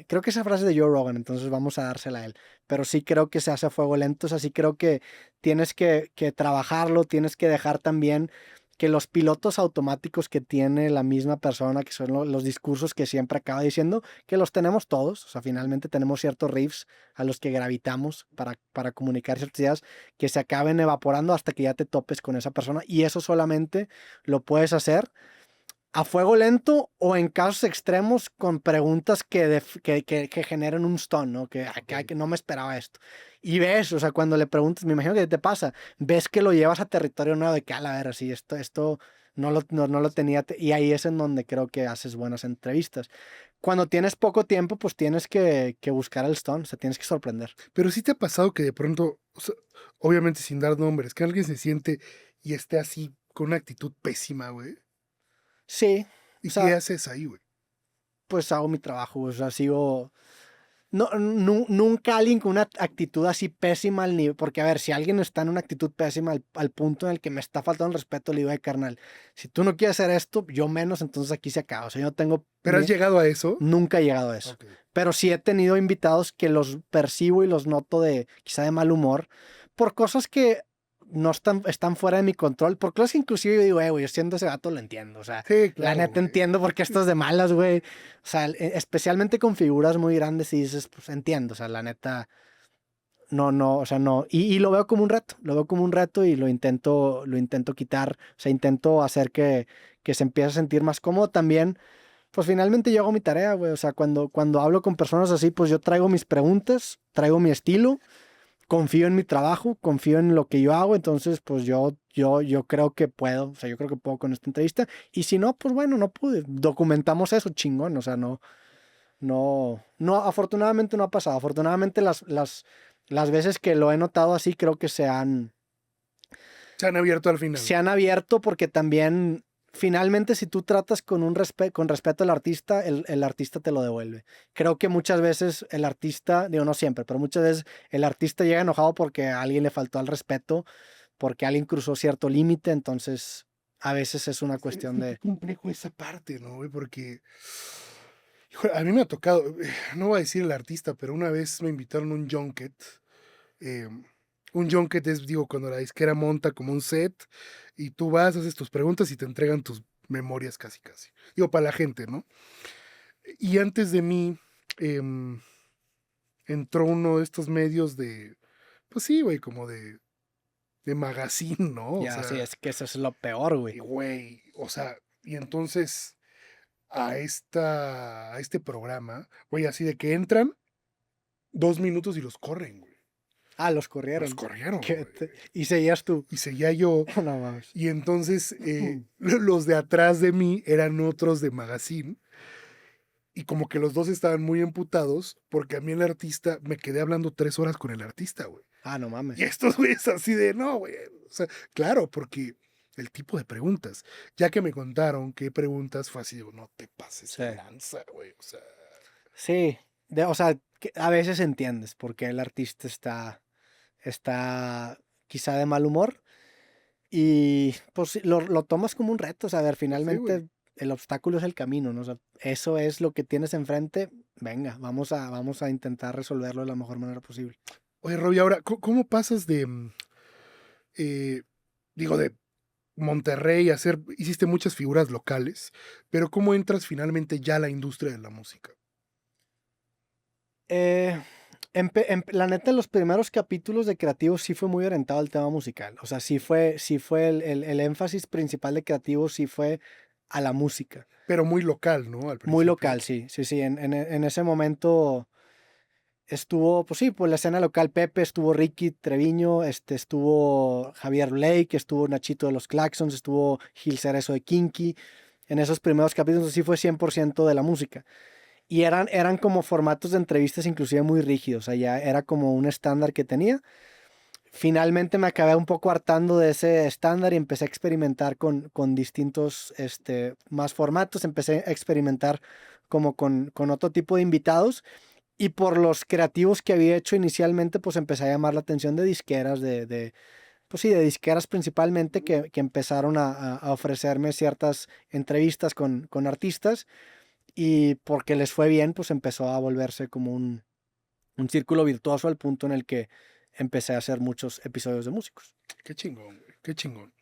creo que esa frase es de Joe Rogan, entonces vamos a dársela a él. Pero sí creo que se hace a fuego lento, o sea, sí creo que tienes que trabajarlo, tienes que dejar también que los pilotos automáticos que tiene la misma persona, que son los discursos que siempre acaba diciendo, que los tenemos todos, o sea, finalmente tenemos ciertos riffs a los que gravitamos para comunicar ciertas ideas, que se acaben evaporando hasta que ya te topes con esa persona, y eso solamente lo puedes hacer a fuego lento o en casos extremos con preguntas que generen un stun, ¿no? Que no me esperaba esto. Y ves, o sea, cuando le preguntas, me imagino que te pasa, ves que lo llevas a territorio nuevo de que, a la ver, así, esto no lo tenía, y ahí es en donde creo que haces buenas entrevistas. Cuando tienes poco tiempo, pues tienes que buscar el stun, o sea, tienes que sorprender. Pero sí te ha pasado que de pronto, o sea, obviamente sin dar nombres, que alguien se siente y esté así con una actitud pésima, güey. Sí, ¿Y o sea, qué haces ahí, güey? pues hago mi trabajo, o sea, sigo... No, nunca alguien con una actitud así pésima al nivel, porque a ver, si alguien está en una actitud pésima al punto en el que me está faltando el respeto, le digo, carnal, si tú no quieres hacer esto, yo menos, entonces aquí se acaba. O sea, yo no tengo... ¿Pero has llegado a eso? Nunca he llegado a eso. Ok. Pero sí he tenido invitados que los percibo y los noto quizá de mal humor, por cosas que no están fuera de mi control, por cosas que inclusive yo digo, güey, yo siendo ese gato lo entiendo, o sea, Sí, la claro, neta güey. entiendo por qué esto es de malas, güey, o sea, especialmente con figuras muy grandes y dices, pues entiendo, o sea, la neta, no, o sea, no, y lo veo como un reto y lo intento quitar, o sea, intento hacer que se empiece a sentir más cómodo también. Pues finalmente yo hago mi tarea, güey. O sea, cuando hablo con personas así, pues yo traigo mis preguntas, traigo mi estilo, confío en mi trabajo, confío en lo que yo hago. Entonces, pues yo creo que puedo. O sea, yo creo que puedo con esta entrevista. Y si no, pues bueno, no pude. Documentamos eso, chingón. O sea, no, afortunadamente no ha pasado. Afortunadamente las veces que lo he notado así, creo que se han abierto al final. se han abierto porque también finalmente si tú tratas con respeto al artista, el artista te lo devuelve. Creo que muchas veces el artista, digo no siempre, pero muchas veces el artista llega enojado porque a alguien le faltó al respeto, porque alguien cruzó cierto límite, entonces a veces es una cuestión Es de... complejo esa parte, ¿no, güey? Porque híjole, a mí me ha tocado, no voy a decir el artista, pero una vez me invitaron a un junket. eh, un junket es, digo, cuando la disquera monta como un set y tú vas, haces tus preguntas y te entregan tus memorias casi, casi. Digo, para la gente, ¿no? Y antes de mí entró uno de estos medios de, pues sí, güey, como de magazine, ¿no? O Ya, sí, sea, es que eso es lo peor, güey. güey, o sea, y entonces a este programa, güey, así de que entran 2 minutos y los corren, güey. Ah, los Los corrieron. corrieron, ¿Qué güey. Y seguías tú. Y seguía yo. No mames. Y entonces los de atrás de mí eran otros de magazine. Y como que los dos estaban muy emputados porque a mí el artista, me quedé hablando 3 horas con el artista, güey. Ah, no mames. Y estos güeyes así de, no, güey. O sea, claro, porque el tipo de preguntas. Ya que me contaron qué preguntas fue así, digo, no te pases de lanza, güey. O sea. Sí, o sea, que a veces entiendes por qué el artista está quizá de mal humor y pues sí, lo tomas como un reto, o sea, a ver, Sí, güey. finalmente el obstáculo es el camino, ¿no? O sea, eso es lo que tienes enfrente, venga, vamos a intentar resolverlo de la mejor manera posible. Oye, Robbie, ahora, ¿cómo pasas de, eh, digo, de Monterrey a hacer, hiciste muchas figuras locales, pero cómo entras finalmente ya a la industria de la música? Eh, la neta, en los primeros capítulos de Creativo sí fue muy orientado al tema musical, o sea, sí fue el énfasis principal de Creativo, sí fue a la música. Pero muy local, ¿no? Al Muy principio. local, sí, sí, sí. En ese momento, Estuvo, pues sí, pues la escena local Pepe, estuvo Ricky Treviño, estuvo Javier Blake, estuvo Nachito de los Claxons, estuvo Gil Cerezo de Kinky. En esos primeros capítulos sí fue 100% de la música. Y eran como formatos de entrevistas inclusive muy rígidos, o sea, ya era como un estándar que tenía. Finalmente me acabé un poco hartando de ese estándar y empecé a experimentar con distintos más formatos, empecé a experimentar como con otro tipo de invitados. Y por los creativos que había hecho inicialmente, pues empecé a llamar la atención de disqueras, pues sí, de disqueras principalmente, que empezaron a ofrecerme ciertas entrevistas con artistas. Y porque les fue bien, pues empezó a volverse como un círculo virtuoso al punto en el que empecé a hacer muchos episodios de músicos. Qué chingón, güey. Qué chingón.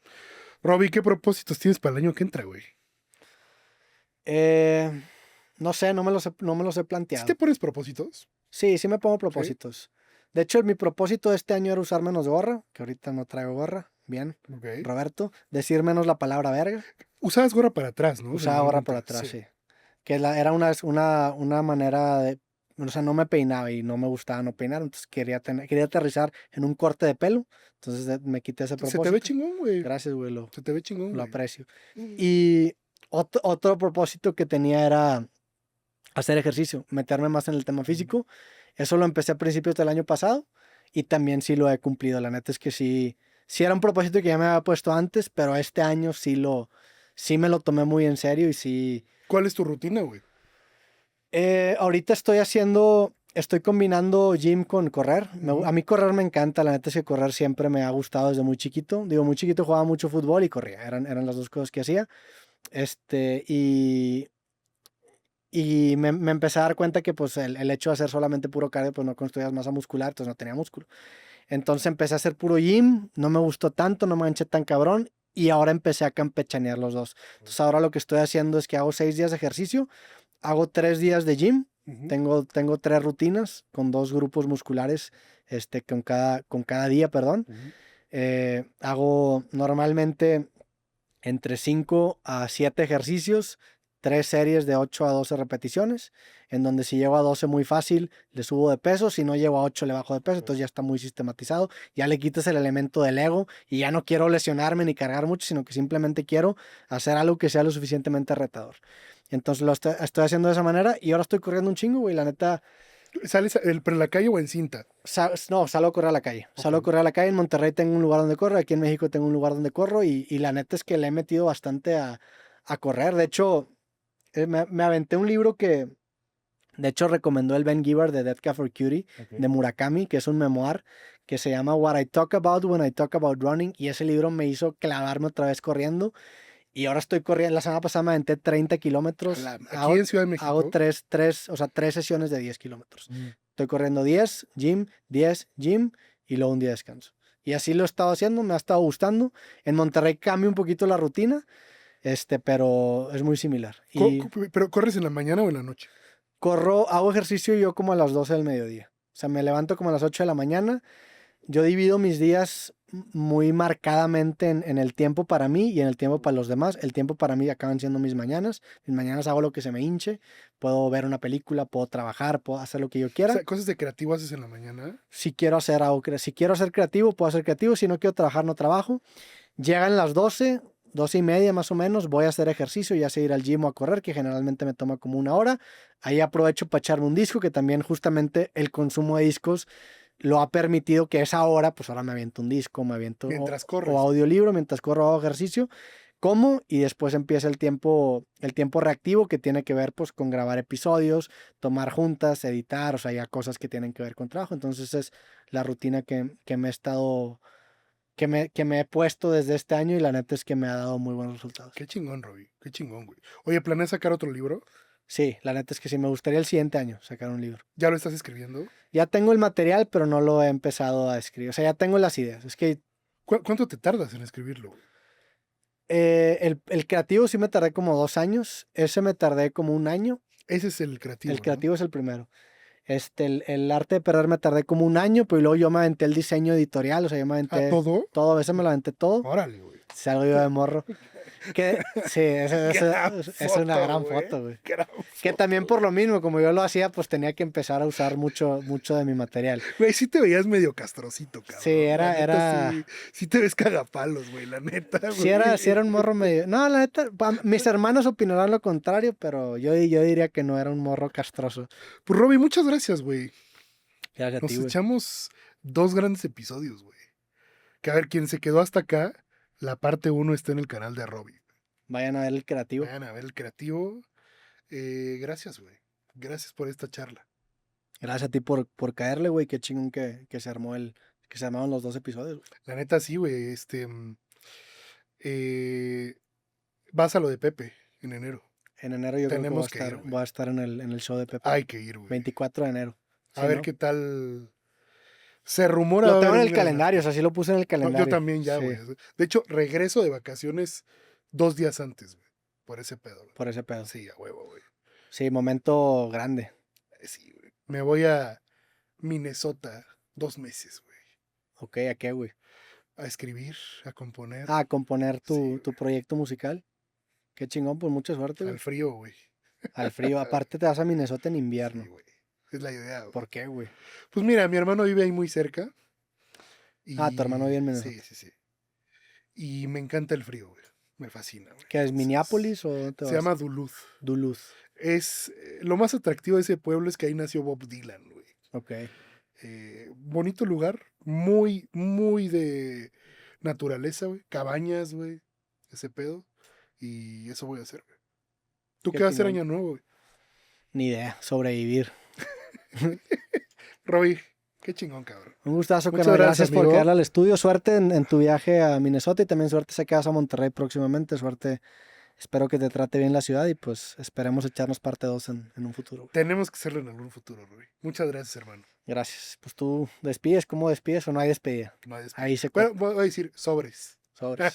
Robbie, ¿qué propósitos tienes para el año que entra, güey? No sé, no me los he ¿Sí planteado. te pones propósitos? Sí, sí me pongo ¿Sí? propósitos. De hecho, mi propósito de este año era usar menos gorra, que ahorita no traigo gorra. Bien, Ok. Roberto. Decir menos la palabra verga. Usabas gorra para atrás, ¿no? Usaba gorra por Generalmente, atrás, sí. Que era una manera de... O sea, no me peinaba y no me gustaba no peinar, entonces quería aterrizar en un corte de pelo. Entonces me quité ese propósito. Se te ve chingón, güey. Gracias, güey, Se te ve chingón, lo güey. aprecio. Y otro propósito que tenía era hacer ejercicio, meterme más en el tema físico. Eso lo empecé a principios del año pasado y también sí lo he cumplido. La neta es que sí era un propósito que ya me había puesto antes, pero este año sí me lo tomé muy en serio y sí. ¿Cuál es tu rutina, güey? Ahorita estoy combinando gym con correr. A mí correr me encanta, la neta es que correr siempre me ha gustado desde muy chiquito. Digo, muy chiquito jugaba mucho fútbol y corría, eran las dos cosas que hacía. Y me empecé a dar cuenta que pues el hecho de hacer solamente puro cardio pues no construías masa muscular, entonces no tenía músculo. Entonces empecé a hacer puro gym, no me gustó tanto, no me enganché tan cabrón y ahora empecé a campechanear los dos. Entonces ahora lo que estoy haciendo es que hago 6 días de ejercicio, hago 3 días de gym, tengo 3 rutinas con 2 grupos musculares con cada día, perdón. Hago normalmente entre 5 a 7 ejercicios, 3 series de 8 a 12 repeticiones, en donde si llego a 12 muy fácil, le subo de peso, si no llego a 8 le bajo de peso, entonces ya está muy sistematizado, ya le quitas el elemento del ego y ya no quiero lesionarme ni cargar mucho, sino que simplemente quiero hacer algo que sea lo suficientemente retador. Entonces lo estoy haciendo de esa manera y ahora estoy corriendo un chingo, güey, la neta. ¿Sales por la calle o en cinta? No, salgo a correr a la calle. Salgo a correr a la calle. En Monterrey tengo un lugar donde corro. Aquí en México tengo un lugar donde corro. Y la neta es que le he metido bastante a correr. De hecho, me aventé un libro que, de hecho, recomendó el Ben Gibbard de Death Cab for Cutie, de Murakami, que es un memoir que se llama What I Talk About When I Talk About Running. Y ese libro me hizo clavarme otra vez corriendo. Y ahora estoy corriendo. La semana pasada me aventé 30 kilómetros. Aquí en Ciudad de México. Hago tres sesiones de 10 kilómetros. Estoy corriendo 10, gym, y luego un día de descanso. Y así lo he estado haciendo, me ha estado gustando. En Monterrey cambio un poquito la rutina, pero es muy similar. ¿Pero corres en la mañana o en la noche? Hago ejercicio yo como a las 12 del mediodía. O sea, me levanto como a las 8 de la mañana. Yo divido mis días muy marcadamente en el tiempo para mí y en el tiempo para los demás. El tiempo para mí acaban siendo mis mañanas. Mis mañanas hago lo que se me hinche. Puedo ver una película, puedo trabajar, puedo hacer lo que yo quiera. O sea, cosas de creativo haces en la mañana. Si quiero ser creativo, puedo ser creativo. Si no quiero trabajar, no trabajo. Llegan las 12, 12:30 más o menos, voy a hacer ejercicio, ya sea ir al gym o a correr, que generalmente me toma como 1 hora. Ahí aprovecho para echarme un disco, que también justamente el consumo de discos lo ha permitido que esa hora, pues ahora me aviento un disco, Mientras corres. o audiolibro, mientras corro hago ejercicio, como y después empieza el tiempo reactivo que tiene que ver pues con grabar episodios, tomar juntas, editar, o sea, ya cosas que tienen que ver con trabajo. Entonces es la rutina que me he estado, que me he puesto desde este año y la neta es que me ha dado muy buenos resultados. Qué chingón, Robbie. Qué chingón, güey. Oye, ¿planeas sacar otro libro? Sí, la neta es que sí, me gustaría el siguiente año sacar un libro. ¿Ya lo estás escribiendo? Ya tengo el material, pero no lo he empezado a escribir. O sea, ya tengo las ideas. Es que ¿Cuánto te tardas en escribirlo, güey? el creativo sí me tardé como 2 años. Ese me tardé como 1 año. Ese es el creativo. El creativo es el primero. El arte de perder me tardé como 1 año, pero luego yo me aventé el diseño editorial. O sea, yo me aventé ¿todo? todo. A veces me lo aventé todo. Órale, güey. Salgo yo de morro. Sí, es una gran güey. foto, güey. Gran Que foto, también por güey. lo mismo, como yo lo hacía, pues tenía que empezar a usar mucho de mi material. Güey, sí te veías medio castrocito, cabrón. Sí, La neta, era... sí te ves cagapalos, güey, la neta, Sí güey. era un morro medio... No, la neta, mis hermanos opinarán lo contrario, pero yo diría que no era un morro castroso. Pues, Robbie, muchas gracias, güey. Gracias a Nos ti, güey. echamos 2 grandes episodios, güey. Que a ver, quien se quedó hasta acá, la parte 1 está en el canal de Robbie. Vayan a ver el creativo. Vayan a ver el creativo. Gracias, güey. Gracias por esta charla. Gracias a ti por caerle, güey. Qué chingón que se armaron los 2 episodios, güey. La neta, sí, güey. Vas a lo de Pepe en enero. En enero yo creo que Tenemos que ir, güey. voy a estar en el show de Pepe. Hay que ir, güey. 24 de enero. A Sí, ver ¿no? qué tal. Se rumora. Lo va a tengo en haber el un gran calendario, o sea, sí lo puse en el No, calendario. yo también ya, Sí, güey. De hecho, regreso de vacaciones 2 días antes, güey. Por ese pedo, güey. por ese pedo. Sí, a huevo, güey. Sí, momento grande. Sí, güey. Me voy a Minnesota 2 meses, güey. Ok, ¿a qué, güey? A escribir, a componer. Ah, componer Sí, tu güey. proyecto musical. Qué chingón, pues mucha suerte, güey. Al frío, güey. Al frío. Aparte te vas a Minnesota en Sí, invierno. güey. Es la idea, güey. ¿Por qué, güey? Pues mira, mi hermano vive ahí muy cerca. Ah, tu hermano vive en Minnesota. Sí, sí, sí. Y me encanta el frío, güey. Me fascina, güey. ¿Qué es, Entonces, Minneapolis o dónde te Se vas? llama Duluth. Duluth. Es lo más atractivo de ese pueblo es que ahí nació Bob Dylan, güey. Ok. Bonito lugar, muy, muy de naturaleza, güey. Cabañas, güey. Ese pedo. Y eso voy a hacer, güey. ¿Tú Qué qué vas a hacer chingón. año nuevo, güey? Ni idea. Sobrevivir. Robbie, qué chingón, cabrón. Un gustazo, Muchas carnal. gracias, Gracias por amigo. quedar al estudio. Suerte en tu viaje a Minnesota y también suerte si quedas a Monterrey próximamente. Suerte. Espero que te trate bien la ciudad y pues esperemos echarnos parte 2 en un futuro, güey. Tenemos que hacerlo en algún futuro, Robbie. Muchas gracias, hermano. Gracias. Pues tú despides. ¿Cómo despides o no hay despedida? No hay Ahí se Bueno, voy a decir sobres. Sobres.